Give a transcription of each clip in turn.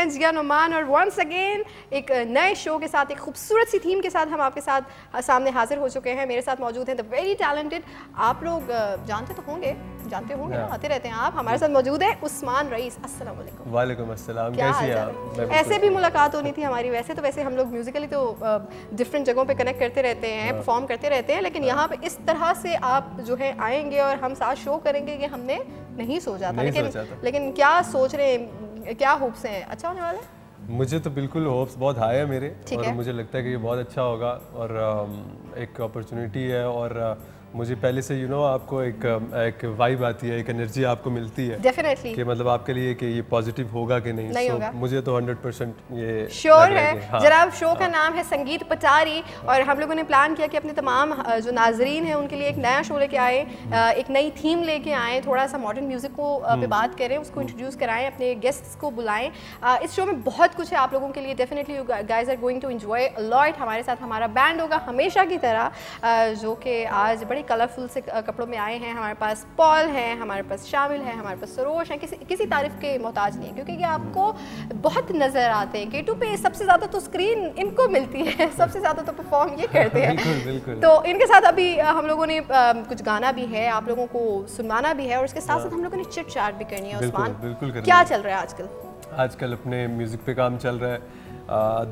मैं जिया नुमान और once again एक नए शो के साथ, एक खूबसूरत सी थीम के साथ हम आपके साथ सामने हाजिर हो चुके हैं। मेरे साथ मौजूद हैं द वेरी टैलेंटेड, आप लोग जानते होंगे ना, आते रहते हैं आप। हमारे साथ मौजूद है उस्मान रईस। अस्सलाम वालेकुम। वालेकुम अस्सलाम। कैसी हैं आप? ऐसे भी मुलाकात होनी थी हमारी। वैसे हम लोग म्यूजिकली तो डिफरेंट जगहों पे कनेक्ट करते रहते हैं, परफॉर्म करते रहते हैं, लेकिन यहाँ पे इस तरह से आप जो है आएंगे और हम साथ शो करेंगे कि हमने नहीं सोचा था। लेकिन क्या सोच रहे हैं, क्या होप्स हैं, अच्छा होने वाला है? मुझे तो बिल्कुल होप्स बहुत हाई है मेरे, और मुझे लगता है कि ये बहुत अच्छा होगा और एक अपॉर्चुनिटी है। और मुझे पहले से आपको एक वाइब आती है, एक एनर्जी आपको मिलती है डेफिनेटली कि मतलब आपके लिए कि ये पॉजिटिव होगा कि नहीं होगा। मुझे तो 100% ये श्योर है। हाँ। जनाब शो का नाम है संगीत पचारी, और हम लोगों ने प्लान किया कि अपने तमाम जो नाजरीन हैं उनके लिए एक नया शो लेके आए, एक नई थीम लेके आए, थोड़ा सा मॉडर्न म्यूजिक को पे बात करें, उसको इंट्रोड्यूस कराएं, अपने गेस्ट्स को बुलाएं। इस शो में बहुत कुछ है आप लोगों के लिए। Definitely you guys are going to enjoy a lot. हमारे साथ हमारा बैंड होगा हमेशा की तरह, जो कि आज बड़े कलरफुल से कपड़ों में आए हैं। हमारे पास पॉल है, हमारे पास शामिल है, हमारे पास सरोश है। किसी तारीफ के मोहताज नहीं है, क्योंकि ये आपको बहुत नजर आते हैं। K2 पे सबसे ज्यादा तो स्क्रीन इनको मिलती है, सबसे ज्यादा तो परफॉर्म ये करते हैं। बिल्कुल। तो इनके साथ अभी हम लोगों ने कुछ गाना भी है, आप लोगों को सुनवाना भी है, और उसके साथ साथ हम लोगों ने चिट चैट भी करनी है। उस्मान, क्या चल रहा है आजकल? आजकल अपने म्यूजिक पे काम चल रहा है।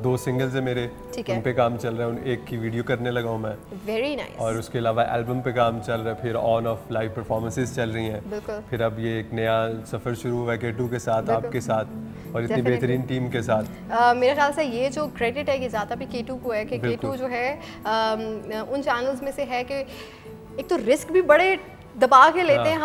2 सिंगल्स है मेरे, उन पे काम चल रहा है। एक की वीडियो करने लगा हूँ मैं। Very nice. और उसके अलावा एल्बम पे काम चल रहा है, फिर ऑन ऑफ लाइव परफॉर्मेंसेस चल रही हैं। फिर अब ये एक नया सफ़र शुरू हुआ है K2 के साथ, आपके साथ, और इतनी बेहतरीन टीम के साथ। मेरे ख्याल से ये जो क्रेडिट है ये ज़्यादा भी K2 को है, कि K2 जो है उन चैनल्स में से है कि एक तो रिस्क भी बड़े दबा के लेते हैं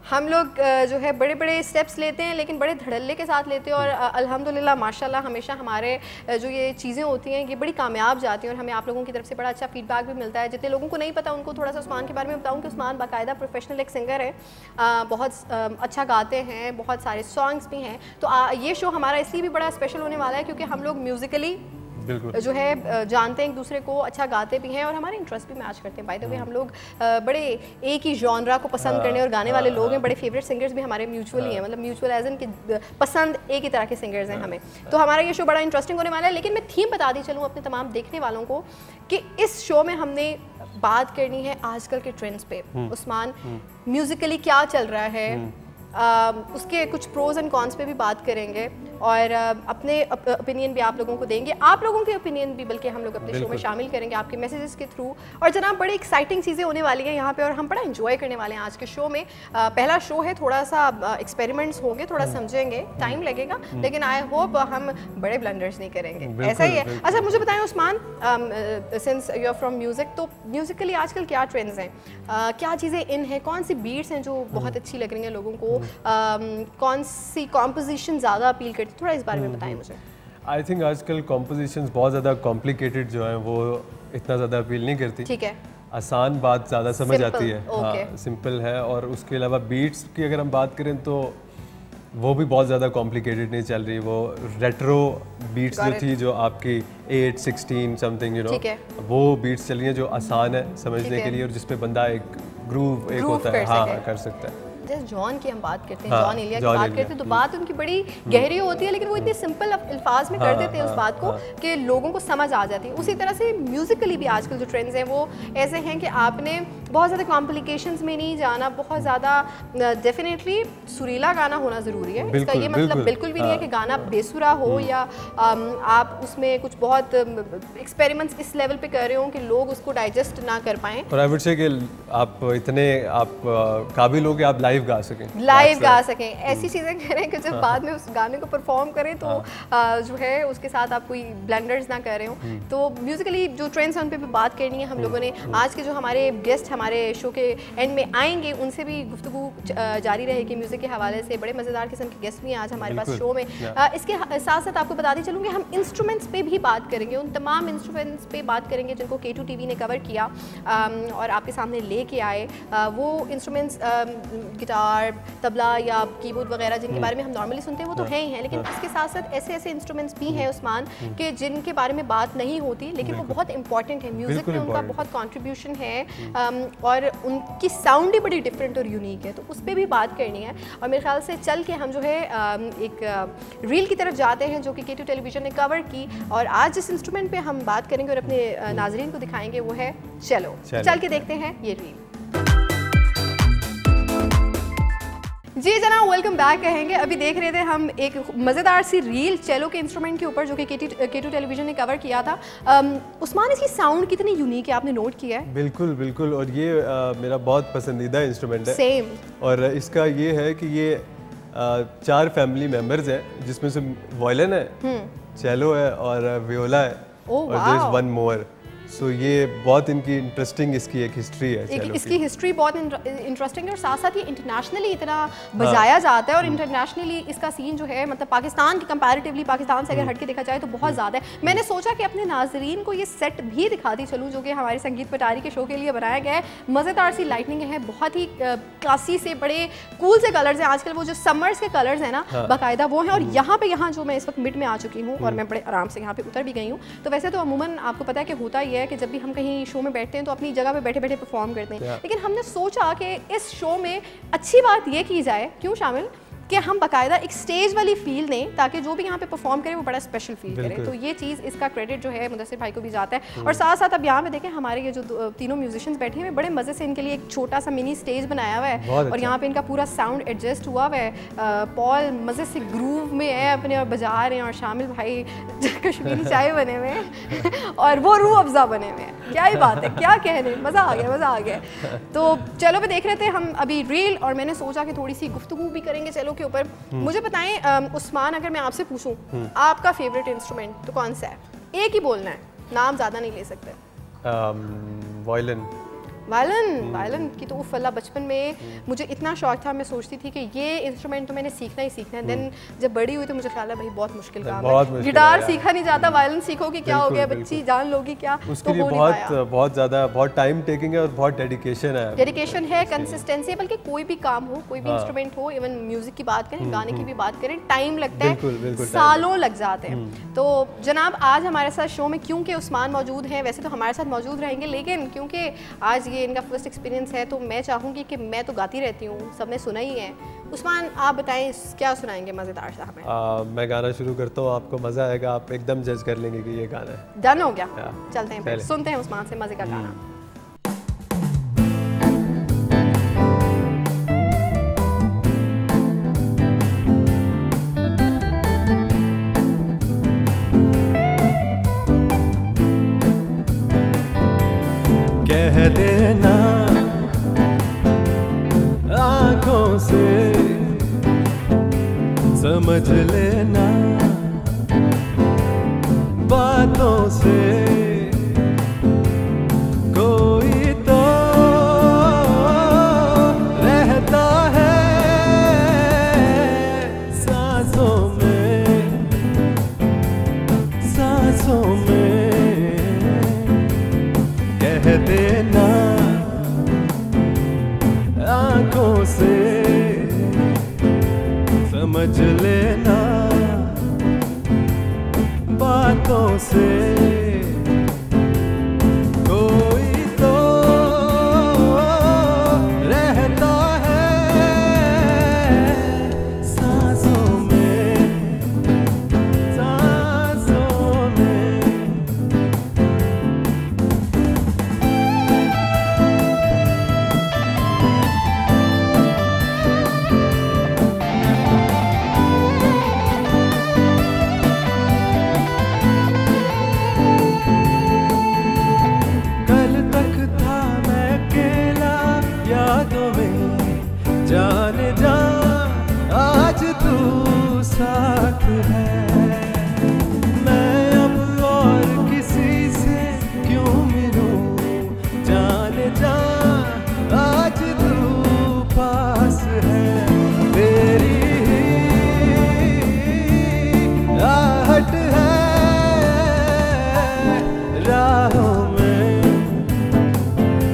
हम लोग जो है बड़े बड़े स्टेप्स लेते हैं, लेकिन बड़े धड़ल्ले के साथ लेते हैं। और अल्हम्दुलिल्लाह माशाल्लाह हमेशा हमारे जो ये चीज़ें होती हैं ये बड़ी कामयाब जाती हैं, और हमें आप लोगों की तरफ से बड़ा अच्छा फीडबैक भी मिलता है। जितने लोगों को नहीं पता उनको थोड़ा सा उस्मान के बारे में बताऊँ कि उस्मान बाकायदा प्रोफेशनल एक सिंगर है, बहुत अच्छा गाते हैं, बहुत सारे सॉन्ग्स भी हैं। तो ये शो हमारा इसलिए भी बड़ा स्पेशल होने वाला है क्योंकि हम लोग म्यूज़िकली जो है जानते हैं एक दूसरे को, अच्छा गाते भी हैं, और हमारे इंटरेस्ट भी मैच करते हैं। बाय द वे हम लोग बड़े एक ही जॉनरा को पसंद करने और गाने वाले लोग हैं। बड़े फेवरेट सिंगर्स भी हमारे म्यूचुअली हैं, मतलब म्यूचुअल एज इन कि पसंद एक ही तरह के सिंगर्स हैं हमें। तो हमारा ये शो बड़ा इंटरेस्टिंग होने वाला है। लेकिन मैं थीम बता दी चलूँ अपने तमाम देखने वालों को कि इस शो में हमने बात करनी है आजकल के ट्रेंड्स पे। उस्मान, म्यूजिकली क्या चल रहा है, उसके कुछ प्रोज एंड कॉन्स पे भी बात करेंगे, और अपने ओपिनियन भी आप लोगों को देंगे, आप लोगों के ओपिनियन भी बल्कि हम लोग अपने शो में शामिल करेंगे आपके मैसेजेस के थ्रू। और जनाब बड़ी एक्साइटिंग चीज़ें होने वाली हैं यहाँ पे, और हम बड़ा एंजॉय करने वाले हैं आज के शो में। पहला शो है, थोड़ा सा एक्सपेरिमेंट्स होंगे, थोड़ा समझेंगे, टाइम लगेगा, लेकिन आई होप हम बड़े ब्लंडर्स नहीं करेंगे। ऐसा ही है। अच्छा मुझे बताएं Usman, since you are from music, तो म्यूजिकली आजकल क्या ट्रेंड्स हैं, क्या चीज़ें इन हैं, कौन सी बीट्स हैं जो बहुत अच्छी लग रही हैं लोगों को, कौन सी कॉम्पोजिशन ज़्यादा अपील करती, थोड़ा इस बारे में बताएं मुझे। आई थिंक आजकल कॉम्पोजिशंस बहुत ज़्यादा कॉम्प्लिकेटेड जो हैं वो इतना ज़्यादा अपील नहीं करती। ठीक है, आसान बात ज़्यादा समझ आती है। हाँ, सिंपल है। और उसके अलावा बीट्स की अगर हम बात करें तो वो भी बहुत ज़्यादा कॉम्प्लिकेटेड नहीं चल रही। वो रेट्रो बीट्स जो थी, जो आपकी 8, 16 समथिंग वो बीट्स चल रही हैं जो आसान है समझने के लिए, और जिसपे बंदा एक ग्रूव एक होता है, हाँ, कर सकता है। जैसे जॉन की हम बात करते हैं, जॉन एलिया की बात करते हैं, तो बात उनकी बड़ी गहरी होती है, लेकिन वो इतनी सिंपल अल्फाज में कर देते हैं उस बात को कि लोगों को समझ आ जाती है। उसी तरह से म्यूजिकली भी आजकल जो ट्रेंड्स हैं वो ऐसे हैं कि आपने बहुत ज़्यादा कॉम्प्लिकेशंस में नहीं जाना, बहुत ज़्यादा डेफिनेटली सुरीला गाना होना ज़रूरी है। इसका ये मतलब बिल्कुल भी नहीं है कि गाना बेसुरा हो या आप उसमें कुछ बहुत एक्सपेरिमेंट्स इस लेवल पे कर रहे हो कि लोग उसको डाइजेस्ट ना कर पाएँ। और आई वुड से कि आप इतने काबिल हो कि आप लाइव गा सकें, ऐसी चीज़ें करें कि जब बाद में उस गाने को परफॉर्म करें तो जो है उसके साथ आप कोई ब्लेंडर्स ना कर रहे हो। तो म्यूजिकली जो ट्रेंड्स हैं उन पे भी बात करनी है हम लोगों ने। आज के जो हमारे गेस्ट हमारे शो के एंड में आएंगे उनसे भी गुफ्तगू जारी रहेगी म्यूजिक के हवाले से। बड़े मज़ेदार किस्म के गेस्ट भी हैं आज हमारे पास शो में। इसके साथ साथ आपको बताती चलूँ कि हम इंस्ट्रूमेंट्स पे भी बात करेंगे, उन तमाम इंस्ट्रूमेंट्स पे बात करेंगे जिनको K2 TV ने कवर किया और आपके सामने लेके आए। वो इंस्ट्रूमेंट्स गिटार, तबला या कीबोर्ड वगैरह जिनके बारे में हम नॉर्मली सुनते हैं वो तो है ही हैं, लेकिन इसके साथ साथ ऐसे ऐसे इंस्ट्रूमेंट्स भी हैं उस्मान के जिनके बारे में बात नहीं होती, लेकिन वो बहुत इंपॉर्टेंट है। म्यूजिक में उनका बहुत कंट्रीब्यूशन है। और उनकी साउंड ही बड़ी डिफरेंट और यूनिक है, तो उस पर भी बात करनी है। और मेरे ख्याल से चल के हम जो है एक रील की तरफ जाते हैं जो कि K2 टेलीविज़न ने कवर की, और आज जिस इंस्ट्रूमेंट पे हम बात करेंगे और अपने नाजरीन को दिखाएंगे वो है चलो। चल के देखते हैं ये रील। जी जनाब, वेलकम बैक कहेंगे। अभी देख रहे थे हम एक मज़ेदार सी रील चेलो के इंस्ट्रूमेंट के ऊपर जो कि K2 टेलीविज़न ने कवर किया था। उस्मान, इसकी साउंड कितनी यूनिक है, आपने नोट किया है? बिल्कुल बिल्कुल, और ये मेरा बहुत पसंदीदा इंस्ट्रूमेंट है। सेम। और इसका ये है कि ये 4 फैमिली मेम्बर्स हैं, जिसमें से वायलिन है, चेलो है और वियोला है, और देयर इज वन मोर। सो ये बहुत इनकी इंटरेस्टिंग इसकी एक हिस्ट्री है। इसकी हिस्ट्री बहुत इंटरेस्टिंग है, और साथ साथ ये इंटरनेशनली इतना बजाया जाता है, और इंटरनेशनली इसका सीन जो है मतलब पाकिस्तान की कंपैरेटिवली, पाकिस्तान से अगर हट के देखा जाए तो बहुत ज़्यादा है। मैंने सोचा कि अपने नाजरीन को ये सेट भी दिखाती चलूँ जो कि हमारे संगीत पटारी के शो के लिए बनाया गया है। मज़ेदार सी लाइटनिंग है, बहुत ही क्लासी से बड़े कूल से कलर्स हैं। आजकल वो जो समर्स के कलर्स हैं ना बाकायदा वो हैं, और यहाँ पे जो मैं इस वक्त मिड में आ चुकी हूँ और मैं बड़े आराम से यहाँ पे उतर भी गई हूँ। तो वैसे तो अमूमन आपको पता है कि होता ही है कि जब भी हम कहीं शो में बैठते हैं तो अपनी जगह पे बैठे बैठे परफॉर्म करते हैं, लेकिन हमने सोचा कि इस शो में अच्छी बात ये की जाए, क्यों शामिल, कि हम बाकायदा एक स्टेज वाली फील दें ताकि जो भी यहाँ पे परफॉर्म करे वो बड़ा स्पेशल फील करे। तो ये चीज़, इसका क्रेडिट जो है मुदस्सिर भाई को भी जाता है। और साथ साथ अब यहाँ पे देखें हमारे ये जो तीनों म्यूजिशियंस बैठे हैं, बड़े मज़े से इनके लिए एक छोटा सा मिनी स्टेज बनाया हुआ है, और यहाँ पे इनका पूरा साउंड एडजस्ट हुआ हुआ है। पॉल मज़े से ग्रूव में है अपने, और बजा रहे हैं, और शामिल भाई कश्मीरी चाय बने हुए हैं और वो रूह अफ़ज़ा बने हुए हैं। क्या ही बात है, क्या कहने, मज़ा आ गया, मज़ा आ गया। तो चलो पे देख रहे थे हम अभी रील, और मैंने सोचा कि थोड़ी सी गुफ्तगू भी करेंगे चलो के ऊपर। मुझे बताएं उस्मान, अगर मैं आपसे पूछूं आपका फेवरेट इंस्ट्रूमेंट तो कौन सा है? एक ही बोलना है, नाम ज़्यादा नहीं ले सकते। वायलिन। वायलिन की तो उफ़, बचपन में मुझे इतना शौक था, मैं सोचती थी कि ये इंस्ट्रूमेंट तो मैंने सीखना ही सीखना है। देन जब बड़ी हुई तो मुझे ख्याल है भाई बहुत मुश्किल काम है, गिटार सीखा नहीं जाता, वायलिन सीखोगे क्या हो गया, बच्ची जान लोगी क्या, उसके लिए बहुत ज़्यादा बहुत टाइम टेकिंग है और बहुत डेडिकेशन है, कंसिस्टेंसी है। बल्कि कोई भी काम हो, कोई भी इंस्ट्रूमेंट हो, इवन म्यूजिक की बात करें, गाने की भी बात करें, टाइम लगता है, सालों लग जाते हैं। तो जनाब आज हमारे साथ शो में क्योंकि उस्मान मौजूद हैं, वैसे तो हमारे साथ मौजूद रहेंगे, लेकिन क्योंकि आज ये इनका फर्स्ट एक्सपीरियंस है तो मैं चाहूँगी कि मैं तो गाती रहती हूँ, सबने सुना ही है। उस्मान आप बताएं क्या सुनाएंगे मज़ेदार सा हमें? मैं गाना शुरू करता हूँ, आपको मज़ा आएगा, आप एकदम जज कर लेंगे कि ये गाना है। डन हो गया, चलते हैं फिर सुनते हैं उस्मान से मज़े का गाना। कह देना आँखों से, समझ लेना बातों से, कोई तो रहता है सांसों में, सांसों में। कह देना आँखों से, समझ लेना बातों से, कोई तो रहता है सांसों में, सांसों में। जाने जा आज तू साथ है, मैं अब और किसी से क्यों मिलूं, जाने जा आज तू पास है, तेरी आहट है राहों में,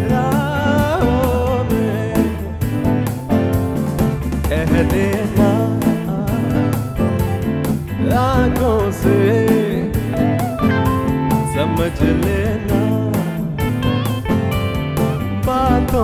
राहों में। कह देना आँखों से, समझ लेना बात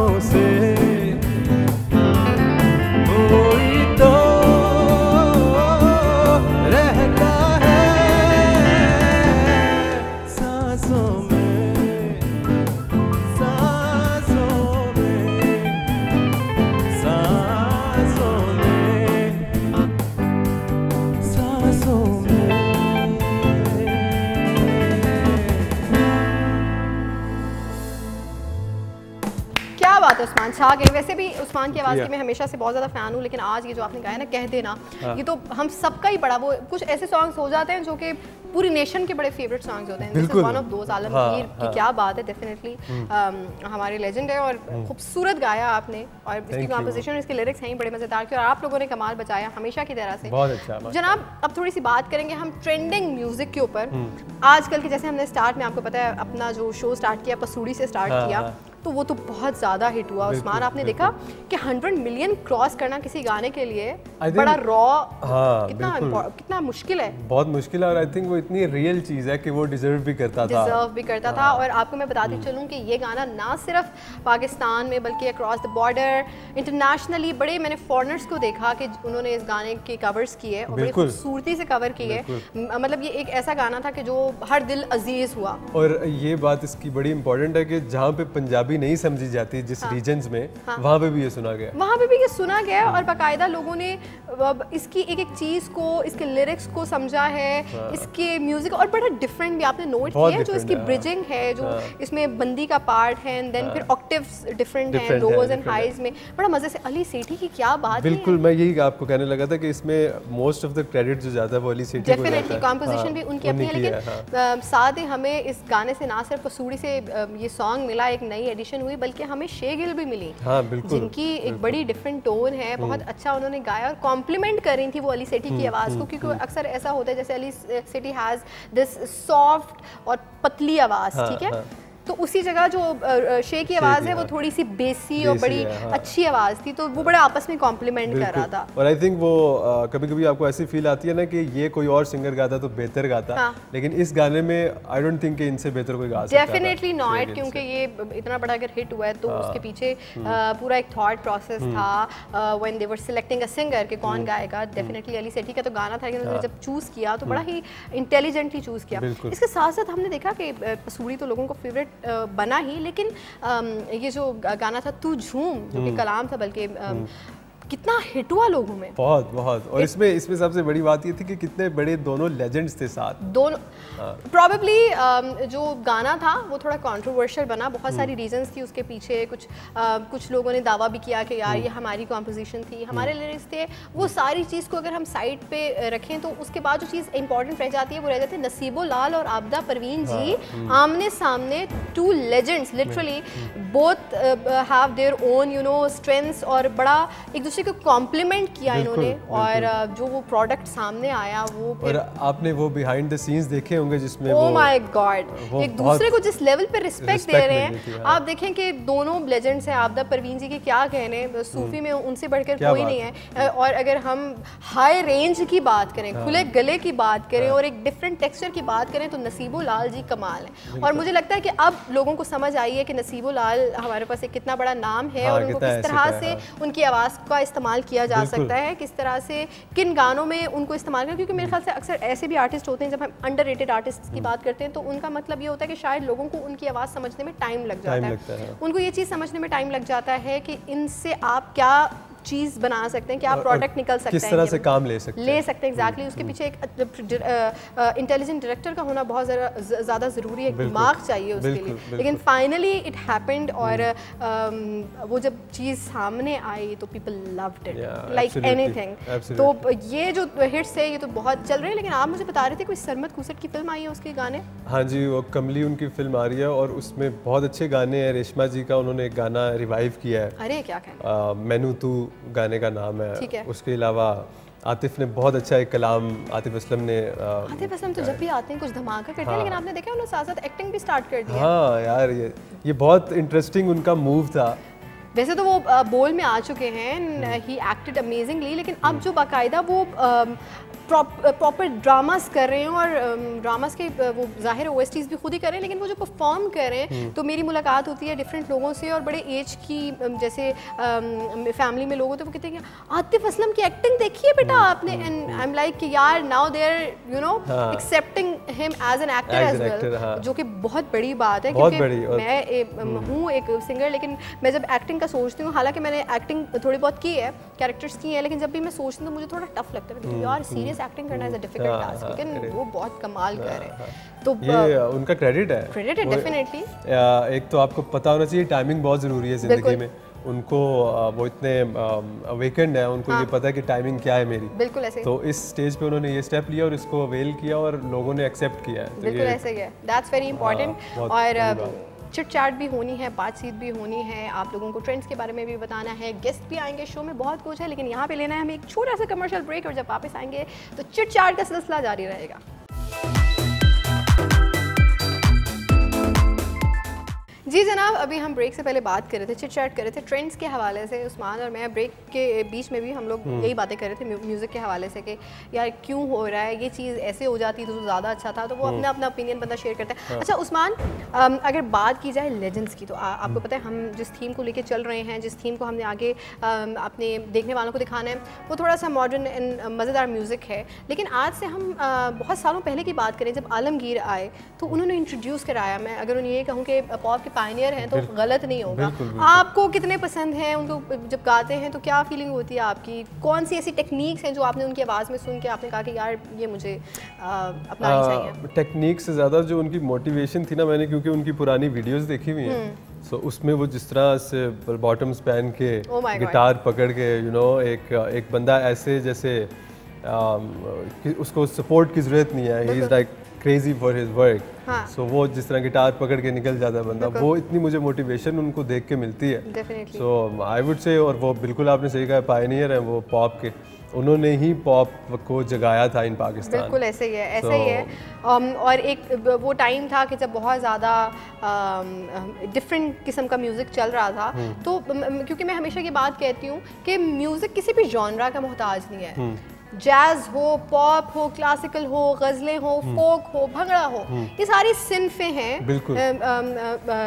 है, उस्मान छा गए। वैसे भी उस्मान की आवाज़ की मैं हमेशा से बहुत ज़्यादा फ़ैन हूँ, लेकिन आज ये जो आपने गाया ना कह देना, ये तो हम सबका ही बड़ा, वो कुछ ऐसे सॉन्ग्स हो जाते हैं जो कि पूरी नेशन के बड़े फेवरेट सॉन्ग्स होते हैं। This is one of those. Alamgir की क्या बात है, डेफिनेटली हमारे लेजेंड है और खूबसूरत गाया आपने, और इसकी कॉम्पोजिशन, इसके लिरिक्स हैं बड़े मज़ेदार के, और आप लोगों ने कमाल बचाया हमेशा की तरह से। बहुत अच्छा जनाब। अब थोड़ी सी बात करेंगे हम ट्रेंडिंग म्यूजिक के ऊपर। आजकल के जैसे हमने स्टार्ट में, आपको पता है, अपना जो शो स्टार्ट किया पसूड़ी से स्टार्ट किया, तो वो तो बहुत ज़्यादा हिट हुआ। उस्मान, आपने देखा कि 100 मिलियन क्रॉस करना किसी गाने के लिए बड़ा रॉ, कितना मुश्किल है, बहुत मुश्किल है। और आई थिंक वो इतनी रियल चीज़ है कि वो डिजर्व भी करता था। और आपको मैं बताती चलूँ कि ये गाना ना सिर्फ पाकिस्तान में बल्कि अक्रॉस द बॉर्डर इंटरनेशनली बड़े, मैंने फॉरेनर्स को देखा कि उन्होंने इस गाने के कवर्स किए और बड़ी खूबसूरती से कवर किए। मतलब ये एक ऐसा गाना था कि जो हर दिल अजीज हुआ। और ये बात इसकी बड़ी इंपॉर्टेंट है कि जहाँ पे पंजाबी नहीं समझी जाती जिस रीजन्स में, वहाँ पे भी ये सुना गया, और बाकायदा लोगों ने इसकी एक एक चीज को, इसके लिरिक्स को समझा है, इसके म्यूजिक, और बड़ा डिफरेंट भी आपने नोट किया है, जो इसकी ब्रिजिंग है, जो इसमें बंदी का पार्ट है, एंड देन फिर ऑक्टेव्स डिफरेंट हैं, लोज एंड हाइज में, बड़ा मजे से। अली सेठी की क्या बात है। बिल्कुल, मैं यही आपको कहने लगा था कि इसमें मोस्ट ऑफ द क्रेडिट जो जाता है वो अली सेठी को जाता है। डेफिनेटली कंपोजिशन भी उनकी अपनी है, लेकिन साथ ही हमें इस गाने से ना सिर्फ पसूड़ी से ये सॉन्ग मिला, एक नई एडिशन हुई, बल्कि हमें शेगिल भी मिली, जिनकी एक बड़ी डिफरेंट टोन है। बहुत अच्छा उन्होंने गाया और कॉम्प्लीमेंट कर रही थी वो अली सेठी की आवाज़ को, क्योंकि अक्सर ऐसा होता है जैसे अली सेठी हैज़ दिस सॉफ्ट और पतली आवाज़, ठीक है, तो उसी जगह जो शे की आवाज़ है वो थोड़ी सी बेसी और बड़ी अच्छी आवाज़ थी, तो वो बड़े आपस में कॉम्प्लीमेंट कर रहा था। और आई थिंक वो कभी कभी आपको ऐसी फील आती है ना कि ये कोई और सिंगर गाता तो बेहतर गाता, लेकिन इस गाने में आई डोंट थिंक कि इनसे बेहतर कोई गा सकता। डेफिनेटली नॉट, क्योंकि ये इतना बड़ा अगर हिट हुआ है तो उसके पीछे पूरा एक थॉट प्रोसेस था when they were selecting a singer कि कौन गाएगा। डेफिनेटली अली सेठी का तो गाना था, लेकिन उन्होंने जब चूज़ किया तो बड़ा ही इंटेलिजेंटली चूज़ किया। इसके साथ साथ हमने देखा कि पसूड़ी तो लोगों को फेवरेट बना ही, लेकिन ये जो गाना था तू झूम, जो कि कलाम था, बल्कि कितना हिट हुआ लोगों में, बहुत। और इसमें सबसे बड़ी बात ये थी कि कितने बड़े दोनों लेजेंड्स थे साथ, दोनों। प्रॉबेबली जो गाना था वो थोड़ा कंट्रोवर्शियल बना, बहुत सारी रीजंस थी उसके पीछे। कुछ लोगों ने दावा भी किया कि यार ये हमारी कॉम्पोजिशन थी, हमारे लिरिक्स थे। वो सारी चीज़ को अगर हम साइड पे रखें तो उसके बाद जो चीज़ इंपॉर्टेंट रह जाती है वो रह जाती है नसीबो लाल और आबदा परवीन जी आमने सामने, two legends, literally both have their own strengths, और बड़ा एक दूसरे को कॉम्प्लीमेंट किया इन्होंने। और जो वो प्रोडक्ट सामने आया वो, और आपने वो बिहाइंड द सीन्स देखे होंगे जिसमें ओह माय गॉड, एक दूसरे को जिस लेवल पे रिस्पेक्ट दे रहे हैं। आप देखें कि दोनों लेजेंड्स हैं, आबदा परवीन जी के क्या कहने, सूफी में उनसे बढ़कर कोई नहीं है। और अगर हम हाई रेंज की बात करें, खुले गले की बात करें और एक डिफरेंट टेक्सचर की बात करें, तो नसीबो लाल जी कमाल है। और मुझे लगता है कि अब लोगों को समझ आई है कि नसीबो लाल हमारे पास एक कितना बड़ा नाम है, और उनको किस तरह से उनकी आवाज़ का इस्तेमाल किया जा सकता है, किस तरह से किन गानों में उनको इस्तेमाल करें। क्योंकि मेरे ख्याल से अक्सर ऐसे भी आर्टिस्ट होते हैं, जब हम अंडररेटेड आर्टिस्ट की बात करते हैं, तो उनका मतलब ये होता है कि शायद लोगों को उनकी आवाज़ समझने में टाइम लग जाता है। उनको ये चीज़ समझने में टाइम लग जाता है कि इनसे आप क्या चीज़ बना सकते हैं, क्या प्रोडक्ट निकल सकता है, किस तरह से काम ले सकते हैं। एग्जैक्टली। उसके पीछे एक इंटेलिजेंट डायरेक्टर का होना बहुत ज़्यादा ज़रूरी है, दिमाग चाहिए उसके लिए। लेकिन फाइनली इट हैपेंड, और वो जब चीज़ सामने आई तो people loved it like anything. तो ये जो हिट्स है ये तो बहुत चल रहे हैं। लेकिन आप मुझे बता रहे थे कोई सरमद खुसट की फिल्म आई है, उसके गाने? हाँ जी, वो कमली उनकी फिल्म आ रही है और उसमें बहुत अच्छे गाने हैं। रेशमा जी का उन्होंने एक गाना रिवाइव किया है, अरे क्या कहना, मैनू तू गाने का नाम है। उसके अलावा आतिफ ने बहुत अच्छा एक कलाम, आतिफ असलम ने, आतिफ असलम तो जब भी आते हैं कुछ धमाका करते हैं, लेकिन आपने देखा उन्होंने साथ साथ एक्टिंग भी स्टार्ट कर दी। हाँ यार, ये बहुत इंटरेस्टिंग उनका मूव था। वैसे तो वो बोल में आ चुके हैं, ही एक्टेड अमेजिंगली, लेकिन अब जो बाकायदा वो प्रॉपर ड्रामास कर रहे हैं, और ड्रामास के वो ज़ाहिर ओएसटीज़ भी खुद ही कर रहे हैं, लेकिन वो जो परफॉर्म कर रहे हैं, तो मेरी मुलाकात होती है डिफरेंट लोगों से, और बड़े एज की जैसे फैमिली में लोग होते हैं, वो कहते हैं कि आतिफ असलम की एक्टिंग देखी है बेटा आपने, एंड आई एम लाइक कि यार now they are accepting him as an actor as well, जो कि बहुत बड़ी बात है। क्योंकि मैं हूँ एक सिंगर, लेकिन मैं जब एक्टिंग का सोचती हूँ, हालांकि मैंने एक्टिंग थोड़ी बहुत की है, कैरेक्टर्स की है, लेकिन जब भी मैं सोचती हूँ तो मुझे थोड़ा टफ लगता है यार, सीरियस एक्टिंग करना इज अ डिफिकल्ट टास्क, लेकिन वो बहुत कमाल कर रहे हैं। तो ये उनका क्रेडिट है डेफिनेटली। एक तो आपको पता होना चाहिए टाइमिंग बहुत ज़रूरी है ज़िंदगी में, उनको वो इतने अवेकेंड है, उनको ये पता है कि टाइमिंग क्या है मेरी। बिल्कुल ऐसे। तो इस स्टेज पे उन्होंने ये स्टेप लिया और इसको अवेल किया और लोगों ने एक्सेप्ट किया है। बिल्कुल ऐसे ही है, दैट्स वेरी इंपॉर्टेंट। और चिट चैट भी होनी है, बातचीत भी होनी है, आप लोगों को ट्रेंड्स के बारे में भी बताना है, गेस्ट भी आएंगे, शो में बहुत कुछ है, लेकिन यहाँ पे लेना है हमें एक छोटा सा कमर्शियल ब्रेक और जब वापस आएंगे तो चिट चैट का सिलसिला जारी रहेगा। जी जनाब, अभी हम ब्रेक से पहले बात कर रहे थे, चिट चैट कर रहे थे ट्रेंड्स के हवाले से। उस्मान और मैं ब्रेक के बीच में भी हम लोग यही बातें कर रहे थे म्यूज़िक के हवाले से कि यार क्यों हो रहा है ये चीज़, ऐसे हो जाती तो ज़्यादा अच्छा था। तो वो अपना अपना ओपिनियन बंदा शेयर करता है। अच्छा उस्मान, अगर बात की जाए लेजेंड्स की, तो आपको पता है हम जिस थीम को लेके चल रहे हैं, जिस थीम को हमने आगे अपने देखने वालों को दिखाना है, वो थोड़ा सा मॉडर्न एंड मज़ेदार म्यूज़िक है। लेकिन आज से हम बहुत सालों पहले की बात करें, जब आलमगीर आए तो उन्होंने इंट्रोड्यूस कराया, मैं अगर उन्हें ये कहूँ कि पॉप के पायनियर हैं तो गलत नहीं होगा। आपको कितने पसंद हैं उनको, जब गाते हैं तो क्या फीलिंग होती है आपकी? कौन सी ऐसी टेक्निक्स हैं जो आपने उनकी आवाज़ में सुन के आपने कहा कि यार ये मुझे अपनानी चाहिए? टेक्निक से ज़्यादा जो उनकी मोटिवेशन थी ना, मैंने क्योंकि उनकी पुरानी वीडियोस देखी हुई हैं, तो उसमें वो जिस तरह से बॉटम्स पहन के गिटार पकड़ के एक बंदा ऐसे जैसे उसको सपोर्ट की ज़रूरत नहीं है, he is like crazy for his work. So वो जिस तरह गिटार पकड़ के निकल जाता है बंदा, वो इतनी मुझे मोटिवेशन उनको देख के मिलती है। सो आई वुड से, और वो बिल्कुल आपने सही कहा, पायनियर हैं वो पॉप के, उन्होंने ही पॉप को जगाया था इन पाकिस्तान। बिल्कुल ऐसे ही है, ऐसे ही है। और एक वो टाइम था कि जब बहुत ज़्यादा डिफरेंट किस्म का म्यूज़िक चल रहा था। तो क्योंकि मैं हमेशा ये बात कहती हूँ कि म्यूज़िक किसी भी जॉनरा का मोहताज नहीं है। जैज़ हो, पॉप हो, क्लासिकल हो, गज़लें हो, फोक हो, भंगड़ा हो, ये सारी सिन्फें हैं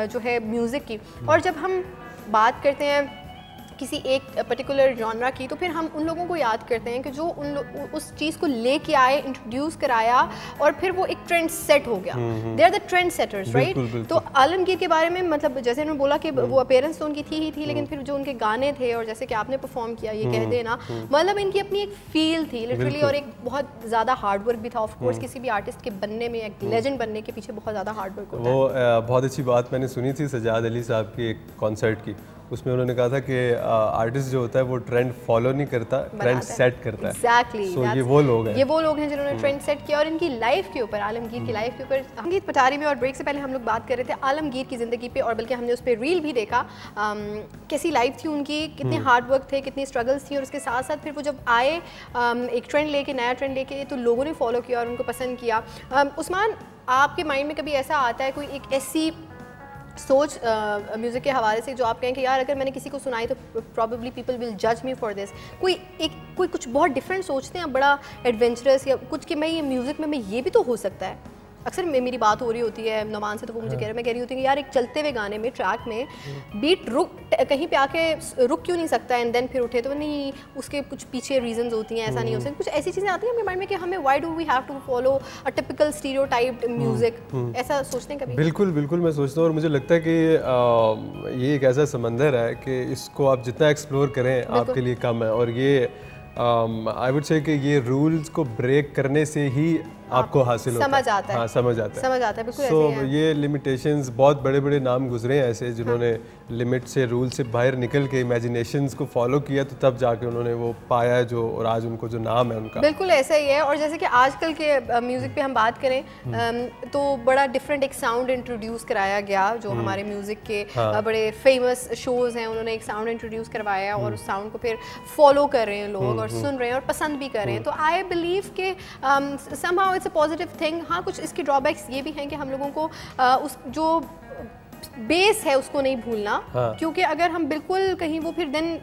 जो है म्यूज़िक की। और जब हम बात करते हैं किसी एक पर्टिकुलर जॉनरा की, तो फिर हम उन लोगों को याद करते हैं कि जो उस चीज़ को लेके आए, इंट्रोड्यूस कराया और फिर वो एक ट्रेंड सेट हो गया। They are the trend setters, right? तो आलमगीर के बारे में, मतलब जैसे उन्होंने बोला कि वो अपीयरेंस तो उनकी थी ही थी, लेकिन फिर जो उनके गाने थे और जैसे कि आपने परफॉर्म किया, ये कह देना, मतलब इनकी अपनी एक फील थी लिटरली, और एक बहुत ज़्यादा हार्डवर्क भी था। ऑफ कोर्स किसी भी आर्टिस्ट के बनने में, एक लेजेंड बनने के पीछे बहुत ज़्यादा हार्डवर्क होता है। वो बहुत अच्छी बात मैंने सुनी थी सजाद अली साहब की एक कॉन्सर्ट की, उसमें उन्होंने कहा था कि आर्टिस्ट जो होता है वो ट्रेंड फॉलो नहीं करता, ट्रेंड सेट करता है। एग्जैक्टली। So, ये वो लोग हैं जिन्होंने ट्रेंड सेट किया। और इनकी लाइफ के ऊपर, आलमगीर की लाइफ के ऊपर, संगीत पटारी में और ब्रेक से पहले हम लोग बात कर रहे थे आलमगीर की ज़िंदगी पे, और बल्कि हमने उस पर रील भी देखा, कैसी लाइफ थी उनकी, कितने हार्ड वर्क थे, कितनी स्ट्रगल्स थी, और उसके साथ साथ फिर वो जब आए एक ट्रेंड लेके, नया ट्रेंड लेके, तो लोगों ने फॉलो किया और उनको पसंद किया। उस्मान, आपके माइंड में कभी ऐसा आता है कोई एक ऐसी सोच म्यूज़िक के हवाले से जो आप कहें कि यार अगर मैंने किसी को सुनाई तो प्रॉबेबली पीपल विल जज मी फॉर दिस? कोई कुछ बहुत डिफरेंट सोचते हैं, बड़ा एडवेंचरस, या कुछ कि मैं ये म्यूज़िक में ये भी तो हो सकता है? अक्सर मेरी बात हो रही होती है नौमान से, तो वो मुझे कह रहे हैं, मैं कह रही होती हूँ कि यार एक चलते हुए गाने में, ट्रैक में बीट कहीं पे आके रुक क्यों नहीं सकता एंड देन फिर उठे? तो नहीं, उसके कुछ पीछे रीजंस होती हैं, ऐसा नहीं हो सकता। कुछ ऐसी चीज़ें आती हैं हमारे माइंड में कि हमें why do we have to follow a typical stereotyped music? ऐसा सोचते हैं कभी? बिल्कुल बिल्कुल, मैं सोचता हूँ, और मुझे लगता है कि ये एक ऐसा समंदर है कि इसको आप जितना एक्सप्लोर करें आपके लिए कम है। और ये आई वुड से कि ये रूल्स को ब्रेक करने से ही आपको हासिल होता है, समझ आता है। हाँ, समझ आता है, बिल्कुल। So, ये लिमिटेशंस, बहुत बड़े बड़े नाम गुजरे हैं ऐसे जिन्होंने लिमिट से, रूल से बाहर निकल के इमेजिनेशंस को फॉलो किया, तो तब जाके उन्होंने वो पाया जो, और आज उनको जो नाम है उनका। बिल्कुल ऐसा ही है। और जैसे कि आजकल के म्यूज़िक पे हम बात करें तो बड़ा डिफरेंट एक साउंड इंट्रोड्यूस कराया गया, जो हमारे म्यूज़िक के बड़े फेमस शोज़ हैं, उन्होंने एक साउंड इंट्रोड्यूस करवाया और उस साउंड को फिर फॉलो कर रहे हैं लोग और सुन रहे हैं और पसंद भी कर रहे हैं। तो आई बिलीव कि somehow it's a positive thing. हाँ, कुछ इसके ड्रॉबैक्स ये भी हैं कि हम लोगों को उस जो बेस है उसको नहीं भूलना। हाँ। क्योंकि अगर हम बिल्कुल कहीं वो फिर देन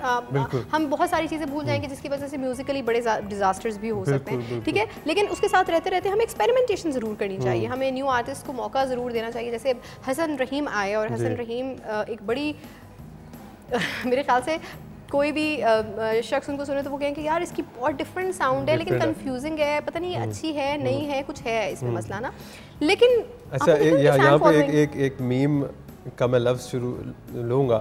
हम बहुत सारी चीज़ें भूल जाएंगे, जिसकी वजह से म्यूजिकली बड़े डिजास्टर्स भी हो सकते हैं। ठीक है, लेकिन उसके साथ रहते रहते हमें एक्सपेरिमेंटेशन ज़रूर करनी चाहिए, हमें न्यू आर्टिस्ट को मौका ज़रूर देना चाहिए। जैसे हसन रहीम आए, और हसन रहीम एक बड़ी मेरे ख्याल से कोई भी शख्स उनको सुने तो वो कहें कि यार इसकी बहुत डिफरेंट साउंड है, लेकिन कंफ्यूजिंग है, पता नहीं अच्छी है नहीं है, कुछ है इसमें मसला ना। लेकिन अच्छा, यहाँ पे एक मीम का मैं लफ्ज़ शुरू लूँगा,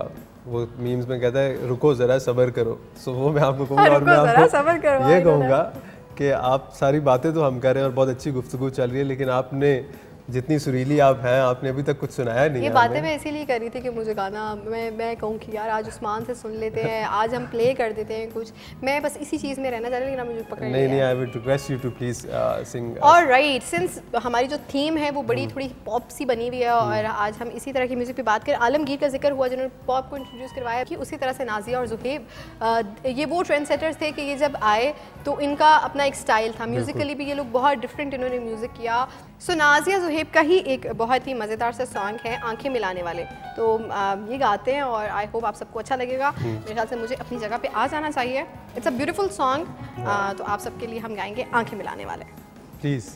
वो मीम्स में कहता है रुको ज़रा सब्र करो। सो वो मैं आपको कहूँगा, और मैं आपको ये कहूँगा कि आप सारी बातें तो हम कर रहे हैं और बहुत अच्छी गुफ्तगू चल रही है, लेकिन आपने जितनी सुरीली आप हैं, आपने अभी तक कुछ सुनाया नहीं। ये बातें मैं इसीलिए कर रही थी कि मुझे गाना मैं कहूँ कि यार आज उस्मान से सुन लेते हैं, आज हम प्ले कर देते हैं कुछ। मैं बस इसी चीज़ में रहना चाह रही, लेकिन मुझे पकड़ नहीं, I would request you to please sing. Alright, since हमारी जो थीम है वो बड़ी थोड़ी पॉप सी बनी हुई है और आज हम इसी तरह की म्यूजिक पे बात करें। आलमगीर का जिक्र हुआ जिन्होंने पॉप को इंट्रोड्यूस करवाया, कि उसी तरह से नाजिया और ज़ुहैब ये वो ट्रेंड सेटर्स थे कि ये जब आए तो इनका अपना एक स्टाइल था, म्यूजिकली भी ये लोग बहुत डिफरेंट इन्होंने म्यूजिक किया। सो नाजिया ज़ुहैब का ही एक बहुत ही मज़ेदार सा सॉन्ग है आंखें मिलाने वाले, तो ये गाते हैं और आई होप आप सबको अच्छा लगेगा। मेरे ख्याल से मुझे अपनी जगह पे आ जाना चाहिए। इट्स अ ब्यूटीफुल सॉन्ग, तो आप सबके लिए हम गाएंगे आंखें मिलाने वाले। प्लीज़।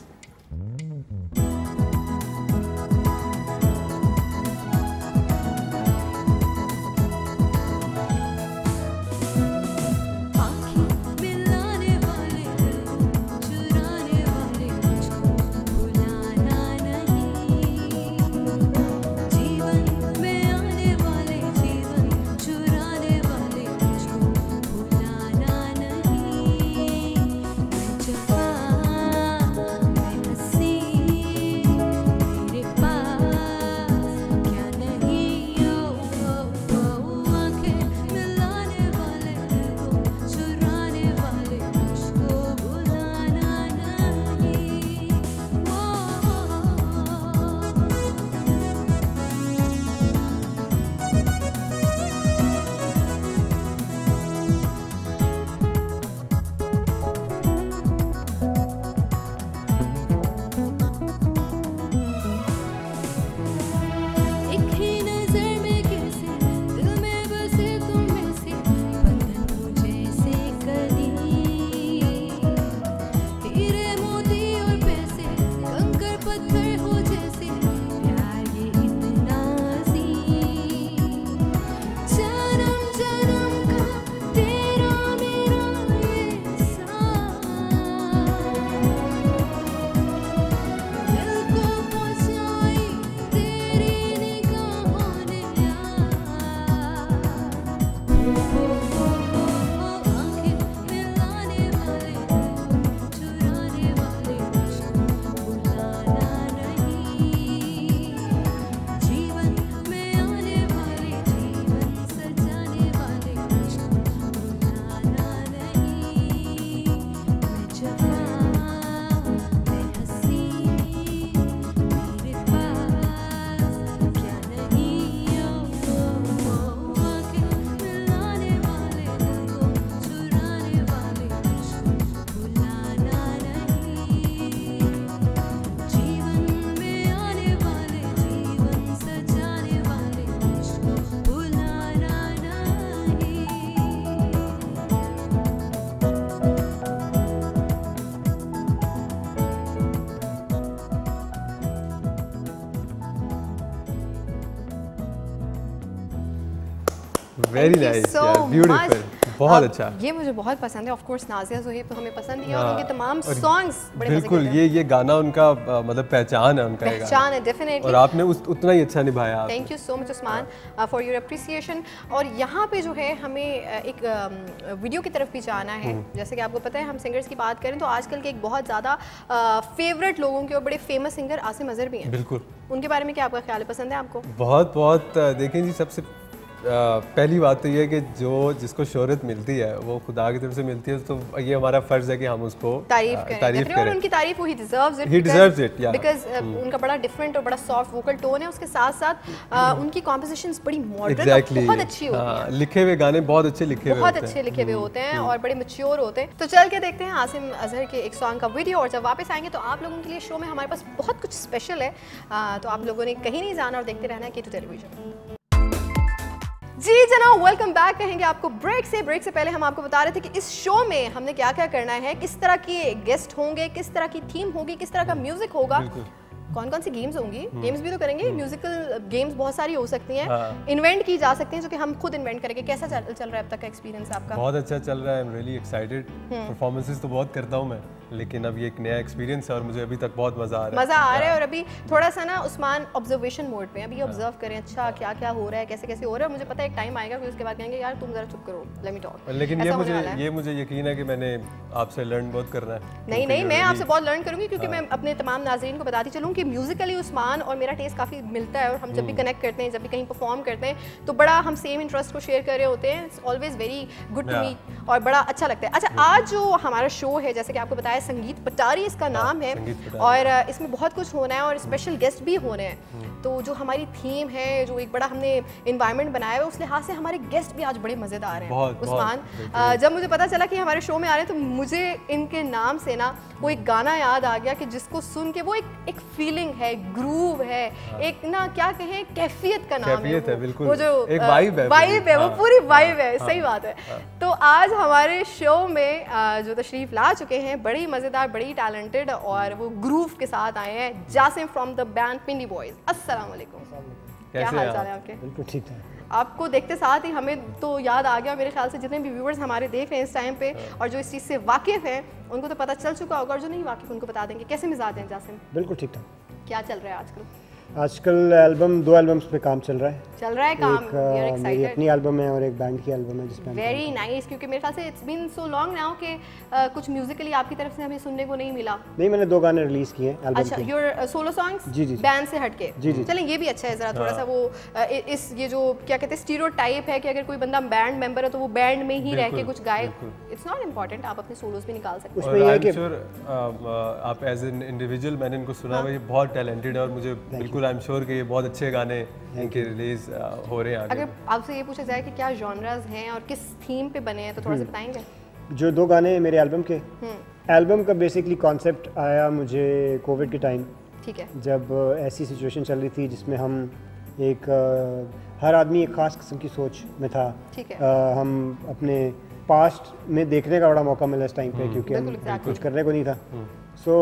वेरी नाइस यार, ब्यूटीफुल, बहुत अच्छा। ये मुझे बहुत पसंद है। ऑफ कोर्स नाजिया ज़ुहैब तो हमें पसंद ही है और उनके तमाम सॉन्ग्स बड़े बिल्कुल ये गाना उनका मतलब पहचान है, उनका पहचान है डेफिनेटली, और आपने उतना ही अच्छा निभाया। Thank you so much Usman for your appreciation. और यहाँ पे जो है हमें एक वीडियो की तरफ भी जाना है। जैसे कि आपको पता है हम सिंगर्स की बात करें तो आजकल के एक बहुत ज़्यादा फेवरेट लोगों के और बड़े फेमस सिंगर आसिम अजहर भी हैं। बिल्कुल, उनके बारे में क्या आपका ख्याल है, पसंद है आपको? बहुत बहुत। देखें जी, सबसे पहली बात तो ये है कि जिसको शोहरत मिलती है वो खुदा की तरफ से मिलती है, तो ये हमारा फर्ज है कि हम उसको तारीफ करें। और उनकी तारीफ ही डिजर्व्स इट, बिकॉज़ उनका बड़ा डिफरेंट और बड़ा सॉफ्ट वोकल टोन है। उसके साथ साथ उनकी कॉम्पोजिशंस बड़ी मॉडर्न बहुत अच्छी होती है। लिखे हुए गाने बहुत अच्छे लिखे हुए होते हैं और बड़े मैच्योर होते हैं। तो चल के देखते हैं आसिम अजहर के एक सॉन्ग का वीडियो, और जब वापस आएंगे तो आप लोगों के लिए शो में हमारे पास बहुत कुछ स्पेशल है। तो आप लोगों ने कहीं नहीं जाना और देखते रहना है K2 टेलीविजन। जी जनाब, वेलकम बैक कहेंगे आपको ब्रेक से पहले हम आपको बता रहे थे कि इस शो में हमने क्या क्या करना है, किस तरह के गेस्ट होंगे, किस तरह की थीम होगी, किस तरह का म्यूजिक होगा, कौन कौन सी गेम्स होंगी। गेम्स भी तो करेंगे, म्यूजिकल गेम्स बहुत सारी हो सकती हैं, इन्वेंट की जा सकती हैं जो कि हम खुद इन्वेंट करेंगे। कैसा चल रहा है अब तक का एक्सपीरियंस आपका? बहुत अच्छा चल रहा है, I am really excited. Performances तो बहुत करता हूं मैं, लेकिन अब ये एक नया एक्सपीरियंस है और मुझे अभी तक बहुत मज़ा आ रहा है। मज़ा आ रहा है और अभी थोड़ा सा ना उस्मान ऑब्जर्वेशन मोड पे, अभी ऑब्जर्व करें अच्छा क्या क्या हो रहा है, कैसे कैसे हो रहा है। मुझे पता है एक टाइम आएगा कि उसके बाद कहेंगे यार तुम ज़रा चुप करो, लेट मी टॉक। लेकिन ये मुझे यकीन है कि मैंने आपसे लर्न बहुत करना है। नहीं मैं आपसे बहुत लर्न करूँगी क्योंकि मैं अपने तमाम नाज़रीन को बताती चलूँ कि म्यूज़िकली उस्मान और मेरा टेस्ट काफ़ी मिलता है और हम जब भी कनेक्ट करते हैं, जब भी कहीं परफॉर्म करते हैं तो बड़ा हम सेम इंटरेस्ट को शेयर कर रहे होते हैं। It's always very good to me और बड़ा अच्छा लगता है। अच्छा, आज जो हमारा शो है जैसे कि आपको बताया संगीत पटारी इसका नाम है और इसमें बहुत कुछ होना है और स्पेशल गेस्ट भी होने हैं। तो जो हमारी थीम है, जो एक बड़ा हमने इन्वायरमेंट बनाया है, उस लिहाज से हमारे गेस्ट भी आज बड़े मज़ेदार हैं। उस्मान, जब मुझे पता चला कि हमारे शो में आ रहे हैं तो मुझे इनके नाम से ना वो एक गाना याद आ गया कि जिसको सुन के वो एक फीलिंग है, ग्रूव है, एक ना क्या कहें कैफियत का नाम है वो जो एक वाइब है, वो पूरी वाइब है। सही बात है। तो आज हमारे शो में जो तशरीफ ला चुके हैं बड़ी मज़ेदार, बड़ी टैलेंटेड और वो ग्रूव के साथ आए हैं, Jasim from the band Pindi boys. अस्सलाम वालेकुम, क्या हाल चाल है आपके? बिल्कुल ठीक है। आपको देखते साथ ही हमें तो याद आ गया, मेरे ख्याल से जितने भी व्यूवर्स हमारे देख रहे हैं इस टाइम पे और जो इस चीज़ से वाकिफ़ हैं उनको तो पता चल चुका होगा और जो नहीं वाकिफ़ उनको बता देंगे। कैसे मिजाज हैं जासिम? बिल्कुल ठीक ठाक। क्या चल रहा है आजकल? आजकल दो एल्बम्स पे काम चल रहा है काम। एक मेरी अपनी एल्बम है और एक बैंड की एल्बम है जिसमें वेरी नाइस, क्योंकि मेरे ख्याल से it's been so long now कि कुछ म्यूजिकली आपकी तरफ से हमें सुनने को नहीं मिला। नहीं, मैंने 2 गाने रिलीज किए हैं एल्बम अच्छा, your solo songs ji band से हटके। चलें, ये भी अच्छा है। जरा थोड़ा सा वो इस ये जो क्या कहते हैं स्टीरियोटाइप है कि अगर कोई बंदा बैंड मेंबर है तो वो बैंड में ही रह के कुछ गाए। इट्स नॉट इम्पोर्टेंट, आप अपने सोलोस भी निकाल सकते हैं। उसमें ये है कि आप एज एन इंडिविजुअल, मैंने इनको सुना है, ये बहुत टैलेंटेड है और मुझे बिल्कुल आई एम श्योर कि ये बहुत अच्छे गाने इनके रिलीज हो रहे हैं आगे। अगर आपसे ये पूछा जाए कि क्या जॉनरास हैं और किस थीम पे बने हैं तो थोड़ा सा बताएंगे। जो 2 गाने मेरे एल्बम के, एल्बम का बेसिकली कॉन्सेप्ट आया मुझे कोविड के टाइम। ठीक है। जब ऐसी सिचुएशन चल रही थी जिसमें हम हर आदमी एक ख़ास किस्म की सोच में था। ठीक है। हम अपने पास्ट में देखने का बड़ा मौका मिला इस टाइम पे क्योंकि हम कुछ करने को नहीं था। सो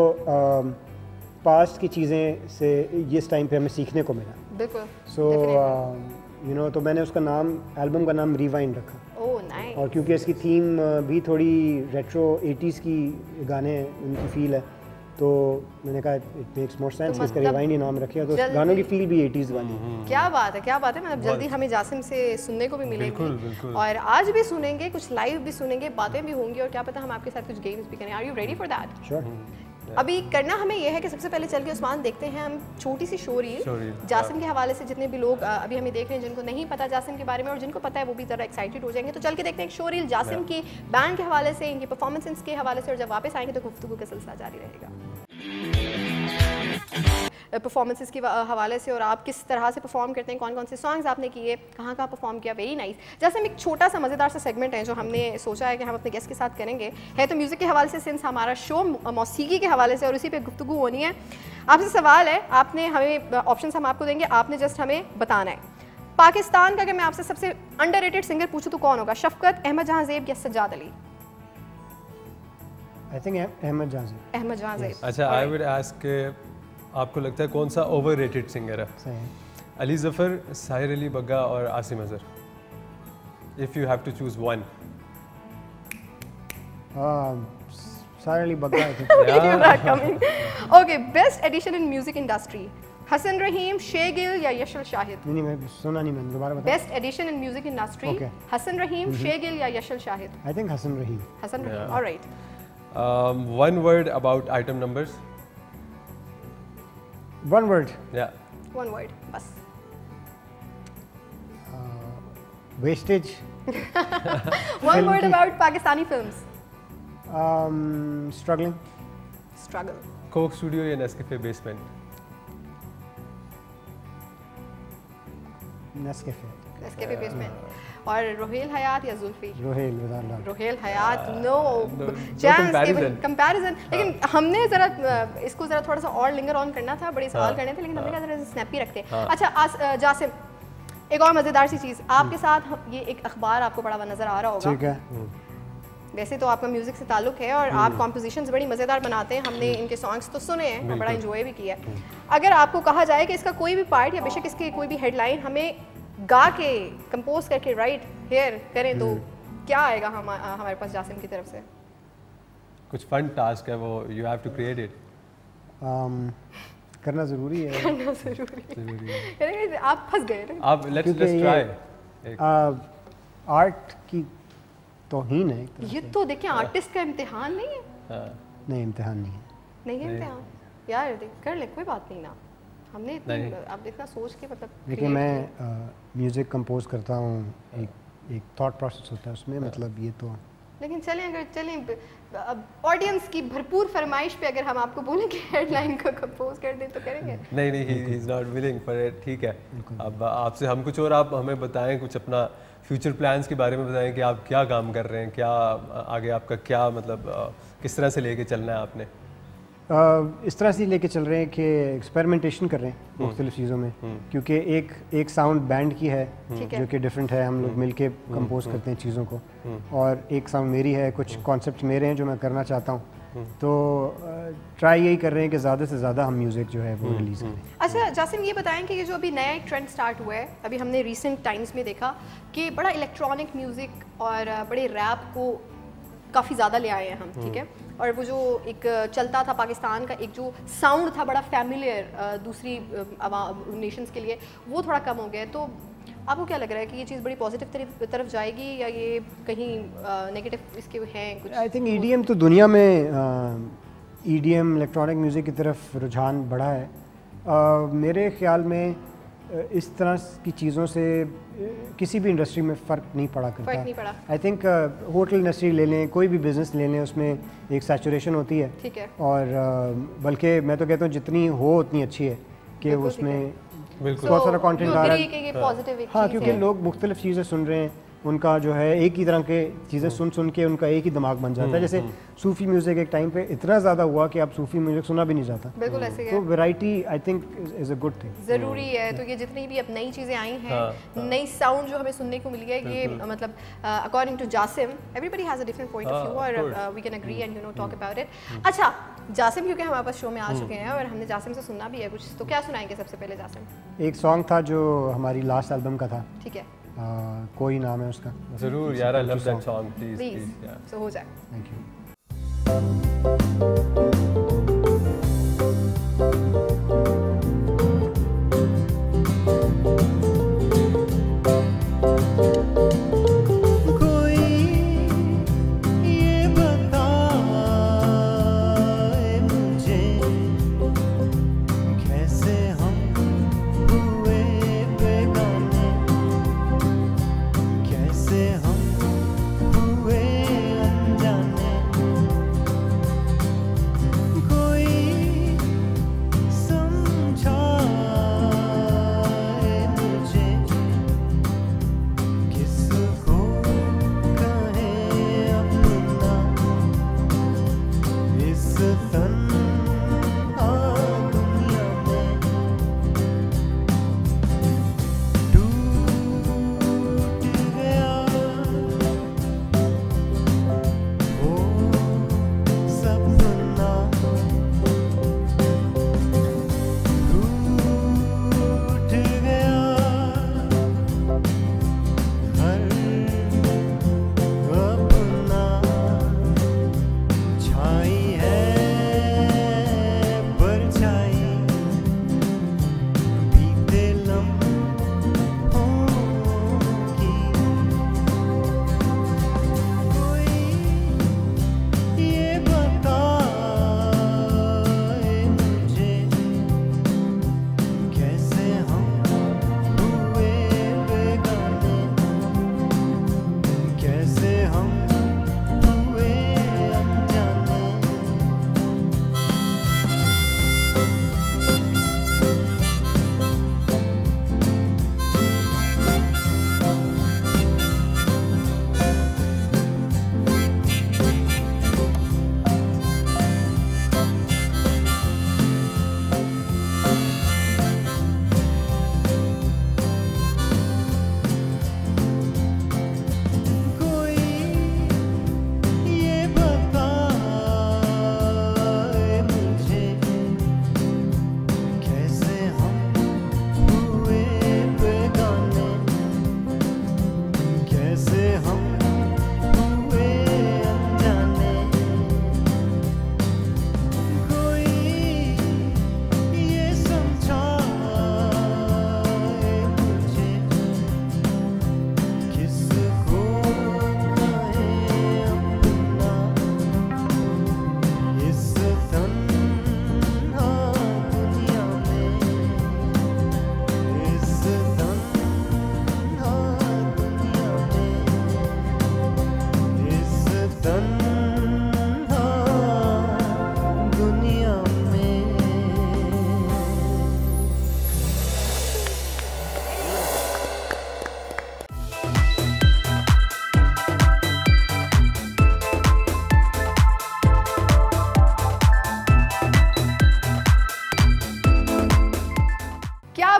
पास्ट की चीज़ें से इस टाइम पे हमें सीखने को मिला। बिल्कुल। सो तो मैंने उसका नाम, एल्बम का नाम रिवाइंड रखा। Oh nice. और क्योंकि इसकी थीम भी थोड़ी रेट्रो 80s की गाने उनकी फील है तो मैंने कहा इट मेक्स मोर सेंस इसका रिवाइंड ही नाम रखिए। तो गानों की फील भी 80s वाली। क्या बात है, क्या बात है। मतलब जल्दी हमें जासिम से सुनने को भी मिलेगी और आज भी सुनेंगे, कुछ लाइव भी सुनेंगे, बातें भी होंगी और क्या पता हम आपके साथ कुछ गेम्स भी करें। Are you ready for that? Sure. अभी करना हमें यह है कि सबसे पहले चल के उस्मान देखते हैं हम छोटी सी शो रील जासिम के हवाले से। जितने भी लोग अभी हमें देख रहे हैं जिनको नहीं पता जासिम के बारे में और जिनको पता है वो भी ज़रा एक्साइटेड हो जाएंगे। तो चल के देखते हैं एक शो रील जासिम की बैंड के हवाले से, इनकी परफॉर्मेंस के हवाले से और जब वापस आएंगे तो गुफ्तगू का सिलसिला जारी रहेगा परफॉर्मेंसेस के हवाले से और आप किस तरह से परफॉर्म करते हैं, कौन कौन से सॉन्ग्स आपने किए, कहाँ कहाँ परफॉर्म किया। Very nice. जैसे हम एक छोटा सा मज़ेदार सा सेगमेंट है जो हमने सोचा है कि हम अपने गेस्ट के साथ करेंगे, है तो म्यूज़िक के हवाले से, सिंस हमारा शो मौसीकी के हवाले से और उसी पे गुफ्तगू होनी है। आपसे सवाल है, आपने हमें ऑप्शंस हम आपको देंगे, आपने जस्ट हमें बताना है पाकिस्तान का अगर मैं आपसे सबसे अंडररेटेड सिंगर पूछूं तो कौन होगा? शफकत, अहमद जहां ज़ेब या सज्जाद अली? आई थिंक अहमद जहां ज़ेब। अहमद जहां ज़ेब। अच्छा, आई वुड आस्क, आपको लगता है कौन सा ओवररेटेड सिंगर है? सही है। अली ज़फ़र, साहिर अली बग्गा और Asim Azhar. If you have to choose one. Sahir Ali Bagga. Okay, best addition in music industry, Hassan Rahim, Shae Gill या यशल शाहिद? नहीं, मैं सुना नहीं, मैंने दोबारा बताया। Best addition in music industry, Hassan Rahim, Shae Gill या Yashal Shahid? I think Hassan Rahim. Hassan Rahim, all right. One word about item numbers. One word. Yeah. One word, बस। Wastage. One word about Pakistani films. Struggling. Struggle. Coke Studio या Nescafe Basement? Nescafe. Nescafe Basement. और रोहेल हयात या Zulfi? Rohel, without doubt. Rohel हयात, no chance comparison. लेकिन हमने ज़रा इसको ज़रा थोड़ा सा और लिंगर ऑन करना था, बड़े सवाल करने थे, लेकिन हमने कहा ज़रा स्नैपी रखते हैं। अच्छा जासिम, एक और मज़ेदार सी चीज़, आपके साथ ये एक अखबार आपको पड़ा हुआ नज़र आ रहा होगा। ठीक है। वैसे तो आपका म्यूज़िक से ताल्लुक़ है और आप कॉम्पोजिशंस बड़ी मज़ेदार बनाते हैं, हमने इनके सॉन्ग्स तो सुने हैं और बड़ा इंजॉय भी किया है। अगर आपको कहा जाए कि इसका कोई भी पार्ट या बेशक इसकी कोई भी हेडलाइन हमें गा के कंपोज करके राइट हेयर करें तो क्या आएगा हमारे पास जासिम की तरफ से? कुछ फन टास्क है वो you have to create it. करना ज़रूरी है। करना ज़रूरी है। आप फंस गए ना। आप लेट्स ट्राई। आर्ट की तौहीन है ये तो देखिए आर्टिस्ट का इम्तिहान नहीं है। नहीं इम्तिहान नहीं है। नहीं है इम्तिहान यार, कर ले कोई बात नहीं ना, हमने अब इतना सोच के मतलब। देखिए मैं म्यूज़िक कंपोज करता हूँ, एक थॉट प्रोसेस होता है उसमें, मतलब ये तो। लेकिन चलें ऑडियंस की भरपूर फरमाइश पे अगर हम आपको बोलें कि हेडलाइन को कंपोज कर दें तो करेंगे? नहीं ही इज नॉट विलिंग पर ठीक है। अब आपसे हम कुछ और आप हमें बताएं, कुछ अपना फ्यूचर प्लान्स के बारे में बताएं कि आप क्या काम कर रहे हैं, क्या आगे आपका क्या मतलब किस तरह से लेके चलना है आपने? इस तरह से लेके चल रहे हैं कि एक्सपेरिमेंटेशन कर रहे हैं मुख्तलिफ चीज़ों में, क्योंकि एक साउंड बैंड की है जो कि डिफरेंट है, हम लोग मिलके कंपोज करते हैं चीज़ों को, और एक साउंड मेरी है, कुछ कॉन्सेप्ट मेरे हैं जो मैं करना चाहता हूँ। तो ट्राई यही कर रहे हैं कि ज़्यादा से ज़्यादा हम म्यूज़िक जो है वो रिलीज़ करें। अच्छा जासिम, ये बताएं कि ये जो अभी नया एक ट्रेंड स्टार्ट हुआ है, अभी हमने रिसेंट टाइम्स में देखा कि बड़ा इलेक्ट्रॉनिक म्यूज़िक और बड़े रैप को काफ़ी ज़्यादा ले आए हैं हम, ठीक है, और वो जो एक चलता था पाकिस्तान का एक जो साउंड था बड़ा फैमिलियर दूसरी नेशंस के लिए, वो थोड़ा कम हो गया। तो आपको क्या लग रहा है कि ये चीज़ बड़ी पॉजिटिव तरफ जाएगी या ये कहीं नेगेटिव इसके हैं कुछ? आई थिंक EDM तो दुनिया में EDM इलेक्ट्रॉनिक म्यूज़िक की तरफ रुझान बढ़ा है। मेरे ख्याल में इस तरह की चीज़ों से किसी भी इंडस्ट्री में फ़र्क नहीं पड़ा करता। फ़र्क नहीं पड़ा। आई थिंक होटल इंडस्ट्री ले लें, कोई भी बिज़नेस ले लें, उसमें एक सैचुरेशन होती है, ठीक है, और बल्कि मैं तो कहता हूँ जितनी हो उतनी अच्छी है कि उसमें बहुत सारा कंटेंट आ रहा है। हाँ, क्योंकि लोग मुख्तलिफ चीज़ें सुन रहे हैं, उनका जो है एक ही तरह के चीज़ें सुन के उनका एक ही दिमाग बन जाता है। जैसे सूफ़ी म्यूज़िक एक टाइम पे इतना ज़्यादा हुआ कि अब सूफ़ी म्यूज़िक सुना भी नहीं जाता। बिल्कुल ऐसे ही है। तो variety I think is a good thing, ज़रूरी है। तो ये जितनी भी अब नई चीज़ें आई हैं, नई साउंड जो हमें सुनने को मिली है, ये मतलब according to Jasim everybody has a different point of view और we can agree and talk about it. अच्छा जासिम, क्योंकि हमारे पास शो में आ चुके हैं और हमने जासिम से सुनना भी है कुछ, तो क्या सुनाएंगे सबसे पहले जासिम? एक सॉन्ग था जो हमारी लास्ट एल्बम का था, ठीक है, कोई नाम है उसका। जरूर यार, I love that song, please so हो जाए। Thank you.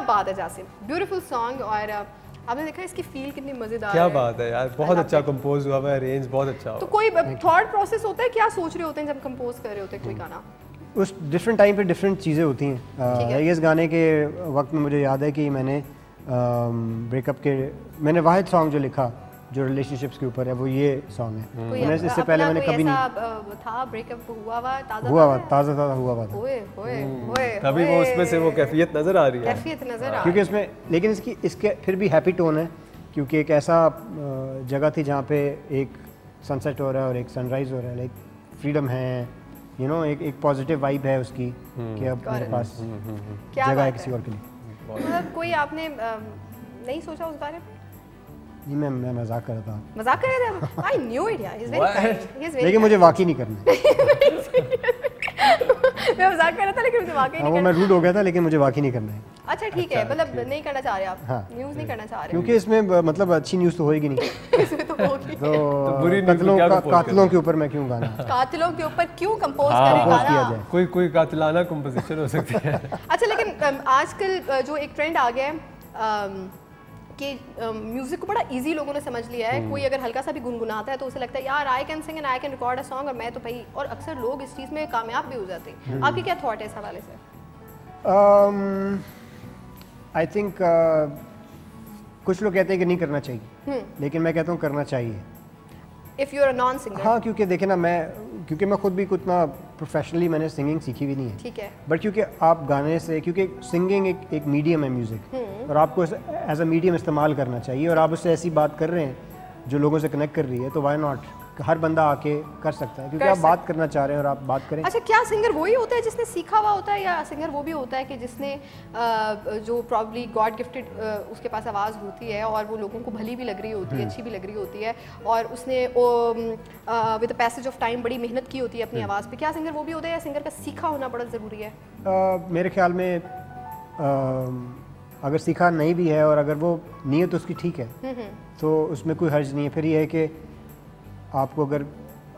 बात है जासिम, ब्यूटीफुल सॉन्ग। और आपने देखा इसकी फील कितनी मजेदार है। क्या बात है यार, बहुत अच्छा कंपोज हुआ है, रेंज बहुत अच्छा हुआ। तो कोई थॉट प्रोसेस होता है, क्या सोच रहे होते हैं जब कंपोज कर रहे होते हैं कोई गाना? उस डिफरेंट टाइम पे डिफरेंट चीज़ें होती हैं। इस गाने के वक्त में मुझे याद है कि मैंने ब्रेकअप के वाहिद सॉन्ग जो लिखा जो रिलेशनशिप्स के ऊपर है वो ये सॉन्ग है। मैंने इससे पहले मैंने कभी नहीं था ब्रेकअप हुआ ताज़ा हुआ था। तभी वो उसमें से वो कैफियत नज़र आ रही है, कैफियत नज़र आ रही है क्योंकि उसमें, लेकिन इसके फिर भी हैप्पी टोन है क्योंकि एक ऐसा जगह थी जहाँ पे एक सनसेट हो रहा है और एक सनराइज हो रहा है, लाइक फ्रीडम है, यू नो, एक पॉजिटिव वाइब है उसकी कि अब मेरे पास जगह है किसी और के लिए। मतलब कोई आपने नहीं सोचा उस बारे में? जी मैं मजाक कर रहा था। मजाक कर रहे थे? I knew it यार, he's very kind, लेकिन मुझे वाकई नहीं करना। मैं मजाक कर रहा था लेकिन मुझे वाकई नहीं करना। मैं रूड हो गया था लेकिन मुझे वाकई नहीं करना है। अच्छा ठीक है, मतलब नहीं करना चाह रहे आप? हाँ। न्यूज़ नहीं करना चाह रहे क्योंकि इसमें मतलब अच्छी न्यूज़ तो होएगी नहीं। इसमें तो होगी। तो बुरी कातिलों के ऊपर मैं क्यों गाना? कातिलों के ऊपर क्यों कंपोज करें गाना? कोई कातिलाना कंपोजिशन हो सकती है। अच्छा, लेकिन आजकल जो एक ट्रेंड आ गया है कि म्यूज़िक को बड़ा इजी लोगों ने समझ लिया है। कोई अगर हल्का सा भी गुनगुनाता है तो उसे लगता है यार I can sing and I can record a song, और मैं तो भाई, और अक्सर लोग इस चीज़ में कामयाब भी हो जाते हैं। आपकी क्या थॉट है इस हवाले से? आई थिंक कुछ लोग कहते हैं कि नहीं करना चाहिए, लेकिन मैं कहता हूँ करना चाहिए। If you are a non singer. हाँ, क्योंकि देखे ना, क्योंकि मैं खुद भी उतना प्रोफेशनली मैंने सिंगिंग सीखी भी नहीं है, ठीक है, बट क्योंकि आप गाने से, क्योंकि सिंगिंग एक मीडियम है म्यूज़िक, और आपको एज अ मीडियम इस्तेमाल करना चाहिए, और आप उससे ऐसी बात कर रहे हैं जो लोगों से कनेक्ट कर रही है, तो वाई नॉट, हर बंदा आके कर सकता है, क्योंकि आप बात करना चाह रहे हैं और आप बात करें। अच्छा, क्या सिंगर वही होता है जिसने सीखा हुआ होता है, या सिंगर वो भी होता है कि जिसने जो प्रॉब्ली गॉड गिफ्टेड उसके पास आवाज़ होती है और वो लोगों को भली भी लग रही होती है, अच्छी भी लग रही होती है, और उसने with the passage of time बड़ी मेहनत की होती है अपनी आवाज़ पे? क्या सिंगर वो भी होता है, या सिंगर का सीखा होना बड़ा ज़रूरी है? मेरे ख्याल में अगर सीखा नहीं भी है और अगर वो नीयत उसकी ठीक है तो उसमें कोई हर्ज नहीं है। फिर ये है कि आपको, अगर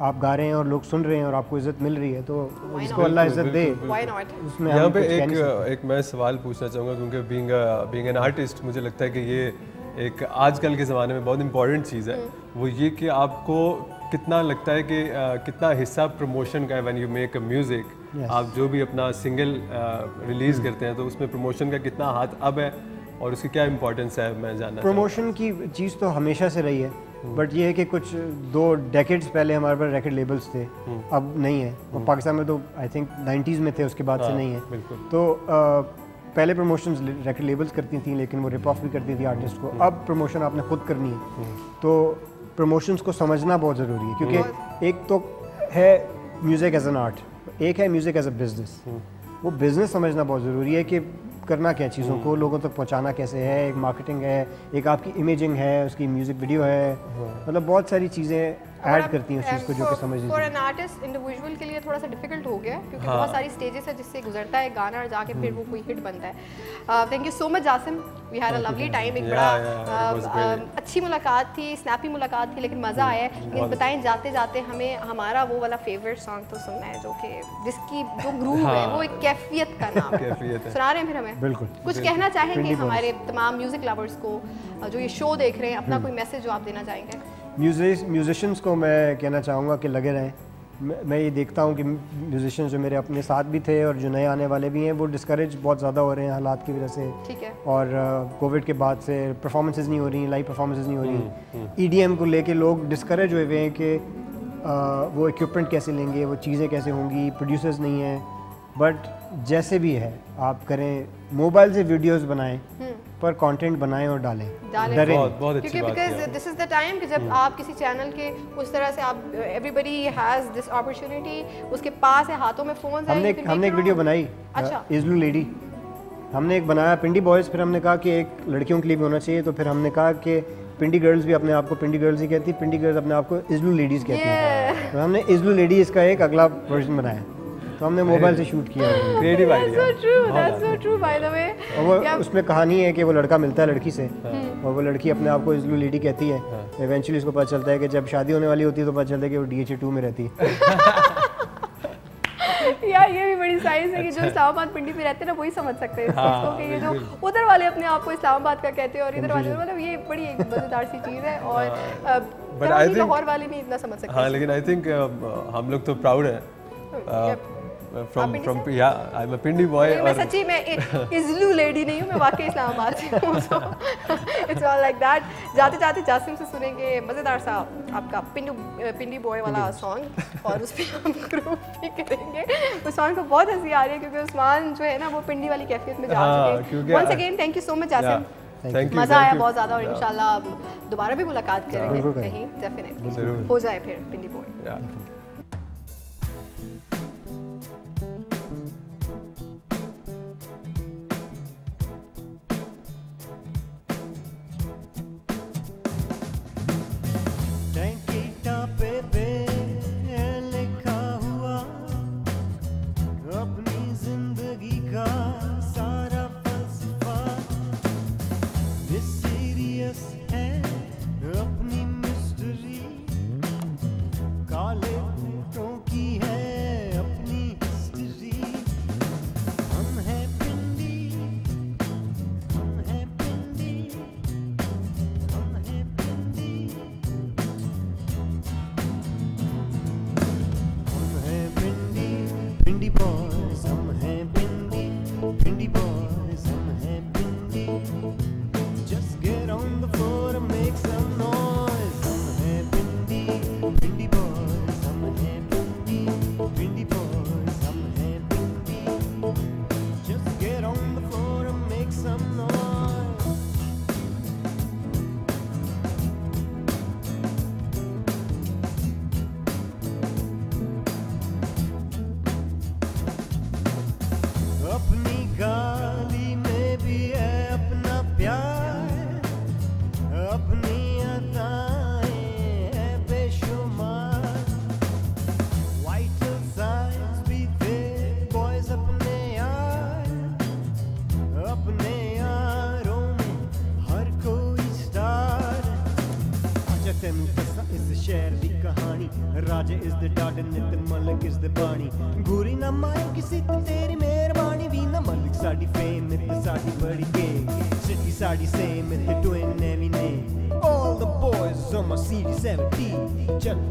आप गा रहे हैं और लोग सुन रहे हैं और आपको इज्जत मिल रही है तो जिसको अल्लाह इज्जत दे, उसमें यहाँ पे एक मैं सवाल पूछना चाहूँगा, क्योंकि बीइंग एन आर्टिस्ट मुझे लगता है कि ये एक आजकल के ज़माने में बहुत इंपॉर्टेंट चीज़ है। वो ये कि आपको कितना लगता है कि कितना हिस्सा प्रमोशन का है when you make a music. आप जो भी अपना सिंगल रिलीज़ करते हैं तो उसमें प्रमोशन का कितना हाथ अब है और उसकी क्या इंपॉर्टेंस है, मैं जानना। प्रमोशन की चीज़ तो हमेशा से रही है, बट ये है कि कुछ 2 डेकेड्स पहले हमारे पास रिकॉर्ड लेबल्स थे, अब नहीं है। और पाकिस्तान में तो आई थिंक 90s में थे, उसके बाद से नहीं है। तो पहले प्रमोशंस रिकॉर्ड लेबल्स करती थी, लेकिन वो रिप ऑफ भी करती थी आर्टिस्ट को। अब प्रमोशन आपने खुद करनी है, तो प्रमोशंस को समझना बहुत ज़रूरी है, क्योंकि एक तो है म्यूज़िक एज एन आर्ट, एक है म्यूज़िक एज अ बिजनेस। वो बिज़नेस समझना बहुत ज़रूरी है कि करना क्या, चीज़ों को लोगों तक पहुंचाना कैसे है, एक मार्केटिंग है, एक आपकी इमेजिंग है, उसकी म्यूजिक वीडियो है, मतलब बहुत सारी चीज़ें ऐड करती हैं उस चीज़ को जो कि समझनी चाहिए। फॉर एन आर्टिस्ट इंडिविजुअल के लिए थोड़ा सा डिफिकल्ट हो गया, क्योंकि बहुत सारी स्टेजेस है जिससे गुजरता है गाना और जाके फिर वो कोई हिट बनता है। Thank you so much Jasim, we had a lovely time. एक बड़ा अच्छी मुलाकात थी, स्नैपी मुलाकात थी, लेकिन मज़ा आया। लेकिन बताएं जाते जाते हमें हमारा वो वाला फेवरेट सॉन्ग तो सुनना है, जो कि जिसकी जो ग्रूव है वो एक कैफियत का नाम है। सुना रहे हैं फिर हमें? बिल्कुल। कुछ कहना चाहेंगे हमारे तमाम म्यूज़िक लवर्स को जो ये शो देख रहे हैं, अपना कोई मैसेज जो आप देना चाहेंगे? म्यूजिशियंस को मैं कहना चाहूँगा कि लगे रहें। मैं ये देखता हूँ कि म्यूजिशियंस जो मेरे अपने साथ भी थे और जो नए आने वाले भी हैं, वो डिस्करेज बहुत ज़्यादा हो रहे हैं हालात की वजह से। ठीक है। और कोविड के बाद से परफॉर्मेंसेस नहीं हो रही, लाइव परफॉर्मेंसेस नहीं हो रही। EDM को लेके लोग डिस्करेज हुए हुए हैं कि वो इक्विपमेंट कैसे लेंगे, वो चीज़ें कैसे होंगी, प्रोड्यूसर्स नहीं हैं। बट जैसे भी है आप करें, मोबाइल से वीडियोस बनाएं, पर कंटेंट बनाएं और डालें। बहुत अच्छी बात है, because this is the time कि जब आप किसी चैनल के उस तरह से आप, एवरीबॉडी हैज दिस अपॉर्चुनिटी, उसके पास है, हाथों में फोन है। हमने एक वीडियो बनाई, अच्छा, इजलू लेडी हमने एक बनाया, पिंडी बॉयज़, फिर हमने कहा कि एक लड़कियों के लिए भी होना चाहिए, तो फिर हमने कहा कि पिंडी गर्ल्स भी अपने आप को पिंडी गर्ल्स ही कहती, पिंडी गर्ल्स अपने आप को इजलू लेडीज़ कहती हैं। तो हमने इजलू लेडीज़ का एक अगला वर्जन बनाया, तो हमने मोबाइल से शूट किया। Creative idea. That's so true by the way। और वो उसमें कहानी है कि वो लड़का मिलता है लड़की से, और वो लड़की अपने आप को इजलू लेडी कहती है। इवेंचुअली उसको पता चलता है कि जब शादी होने वाली होती है तो पता चलता है कि वो DHA 2 में रहती है। यार ये भी बड़ी बड़ी साइंस है कि जो इस्लामाबाद पिंडी पे रहते हैं ना वही समझ सकते हैं इस चीज़ को कि ये जो उधर वाले अपने आप को इस्लामाबाद का कहते हैं और इधर वाले मतलब ये बड़ी एक मज़ेदार सी चीज़ है और लाहौर वाले नहीं इतना समझ सकते। हाँ, लेकिन आई थिंक हम लोग तो प्राउड हैं from yeah, I'm a Pindi boy। मैं सच्ची में इज़लू लेडी नहीं हूँ, मैं वाकई इस्लामाबाद से हूँ। It's all like that। जाते जाते जासिम से सुनेंगे मज़ेदार सा आपका पिंडी बॉय वाला सॉन्ग और उस पर हम ग्रुप भी करेंगे। उस्मान को बहुत हंसी आ रही है क्योंकि उस्मान जो है ना वो पिंडी वाली कैफियत में जा चुके हैं। Once again thank you so much Jasim, मज़ा आया बहुत ज़्यादा और इंशाल्लाह दोबारा भी मुलाकात करेंगे कहीं डेफिनेटली हो जाए फिर पिंडी बॉय।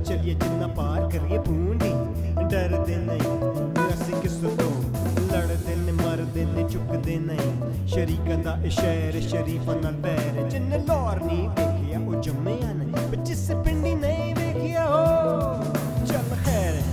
चलिए जिन्ना पार करिए पूंडी डरदे नहीं असीं किसों तो लड़दे ने मरदे ने चुकदे नहीं शरीकां दा शहर शरीफां नाल बैर जिन्ने लाहौर नहीं वेखिया ओ जम्मिया नहीं जिसे पिंडी नहीं वेखिया हो चल खैर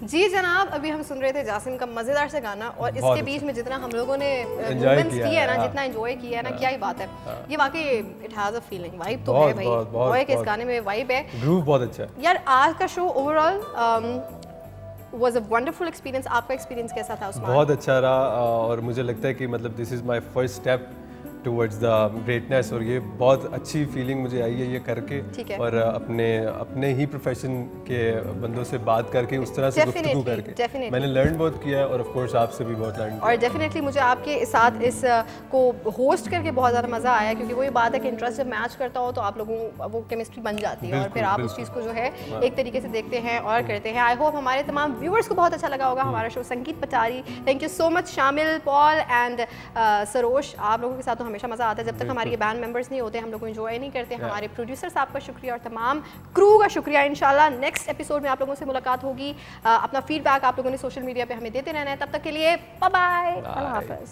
जी जनाब, अभी हम सुन रहे थे जासिम का मज़ेदार से गाना और इसके बीच में जितना हम लोगों ने मूवमेंट्स किए हैं ना, जितना एंजॉय किया है ना, क्या ही बात है। ये वाकई it has a feeling, vibe तो है भाई, बॉय के इस गाने में वाइब है, ग्रूव बहुत अच्छा है यार। आज का show overall was a wonderful experience. आपका एक्सपीरियंस कैसा था उसमें? बहुत अच्छा रहा और मुझे लगता है कि मतलब this is my first step towards the greatness और ये बहुत अच्छी फीलिंग मुझे आई है ये करके और अपने ही प्रोफेशन के बंदों से बात करके उस तरह से गुफ्तगू करके मैंने लर्न बहुत किया है और ऑफ कोर्स आपसे भी बहुत लर्न किया और डेफिनेटली मुझे आपके साथ इस को होस्ट करके बहुत ज़्यादा मज़ा आया क्योंकि वही बात है कि इंटरेस्ट जब मैच करता हो तो आप लोगों वो केमिस्ट्री बन जाती है और फिर आप उस चीज़ को जो है एक तरीके से देखते हैं और करते हैं। आई होप हमारे तमाम व्यूअर्स को बहुत अच्छा लगा होगा हमारा शो। संगीत पचारी, थैंक यू सो मच। शामिल, पॉल एंड सरोश, आप लोगों के साथ तो हमेशा मज़ा आता है। जब तक हमारे ये बैंड मेंबर्स नहीं होते हम लोग को एंजॉय नहीं करते। हमारे प्रोड्यूसर साहब का शुक्रिया और तमाम क्रू का शुक्रिया। इंशाल्लाह नेक्स्ट एपिसोड में आप लोगों से मुलाकात होगी। अपना फीडबैक आप लोगों ने सोशल मीडिया पे हमें देते रहना है। तब तक के लिए बाय बाय, अल्लाह हाफ़िज़।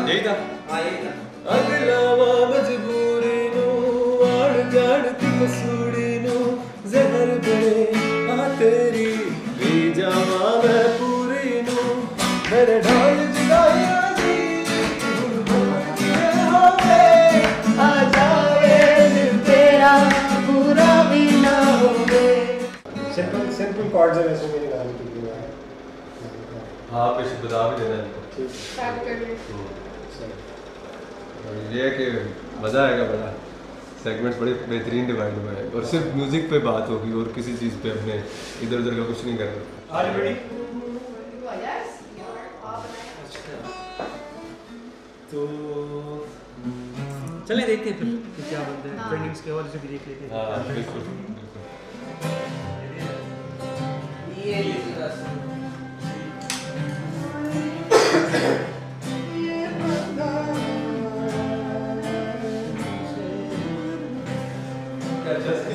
यही था। अगलावा मजबूरी नो आड़ जाड़ती मसूड़ी नो जहर बने आ तेरी भी जावा मैं पूरी नो मेरे ढाल जुदाई दी आ जावे दिल तेरा पूरा भी ना होवे। सिंपल कॉर्ड्स है वैसे मेरे गाने की। हाँ कुछ बता भी देना इनको। ये है कि मज़ा आएगा बड़ा। सेगमेंट्स बड़े बेहतरीन डिवाइड हुए हैं और सिर्फ म्यूजिक पे बात होगी और किसी चीज़ पे अपने इधर उधर का कुछ नहीं करना। तो चले देखते हैं फिर क्या बनता है। ट्रेंडिंग्स के हवाले से भी देख लेते हैं। हाँ बिल्कुल बिल्कुल। Just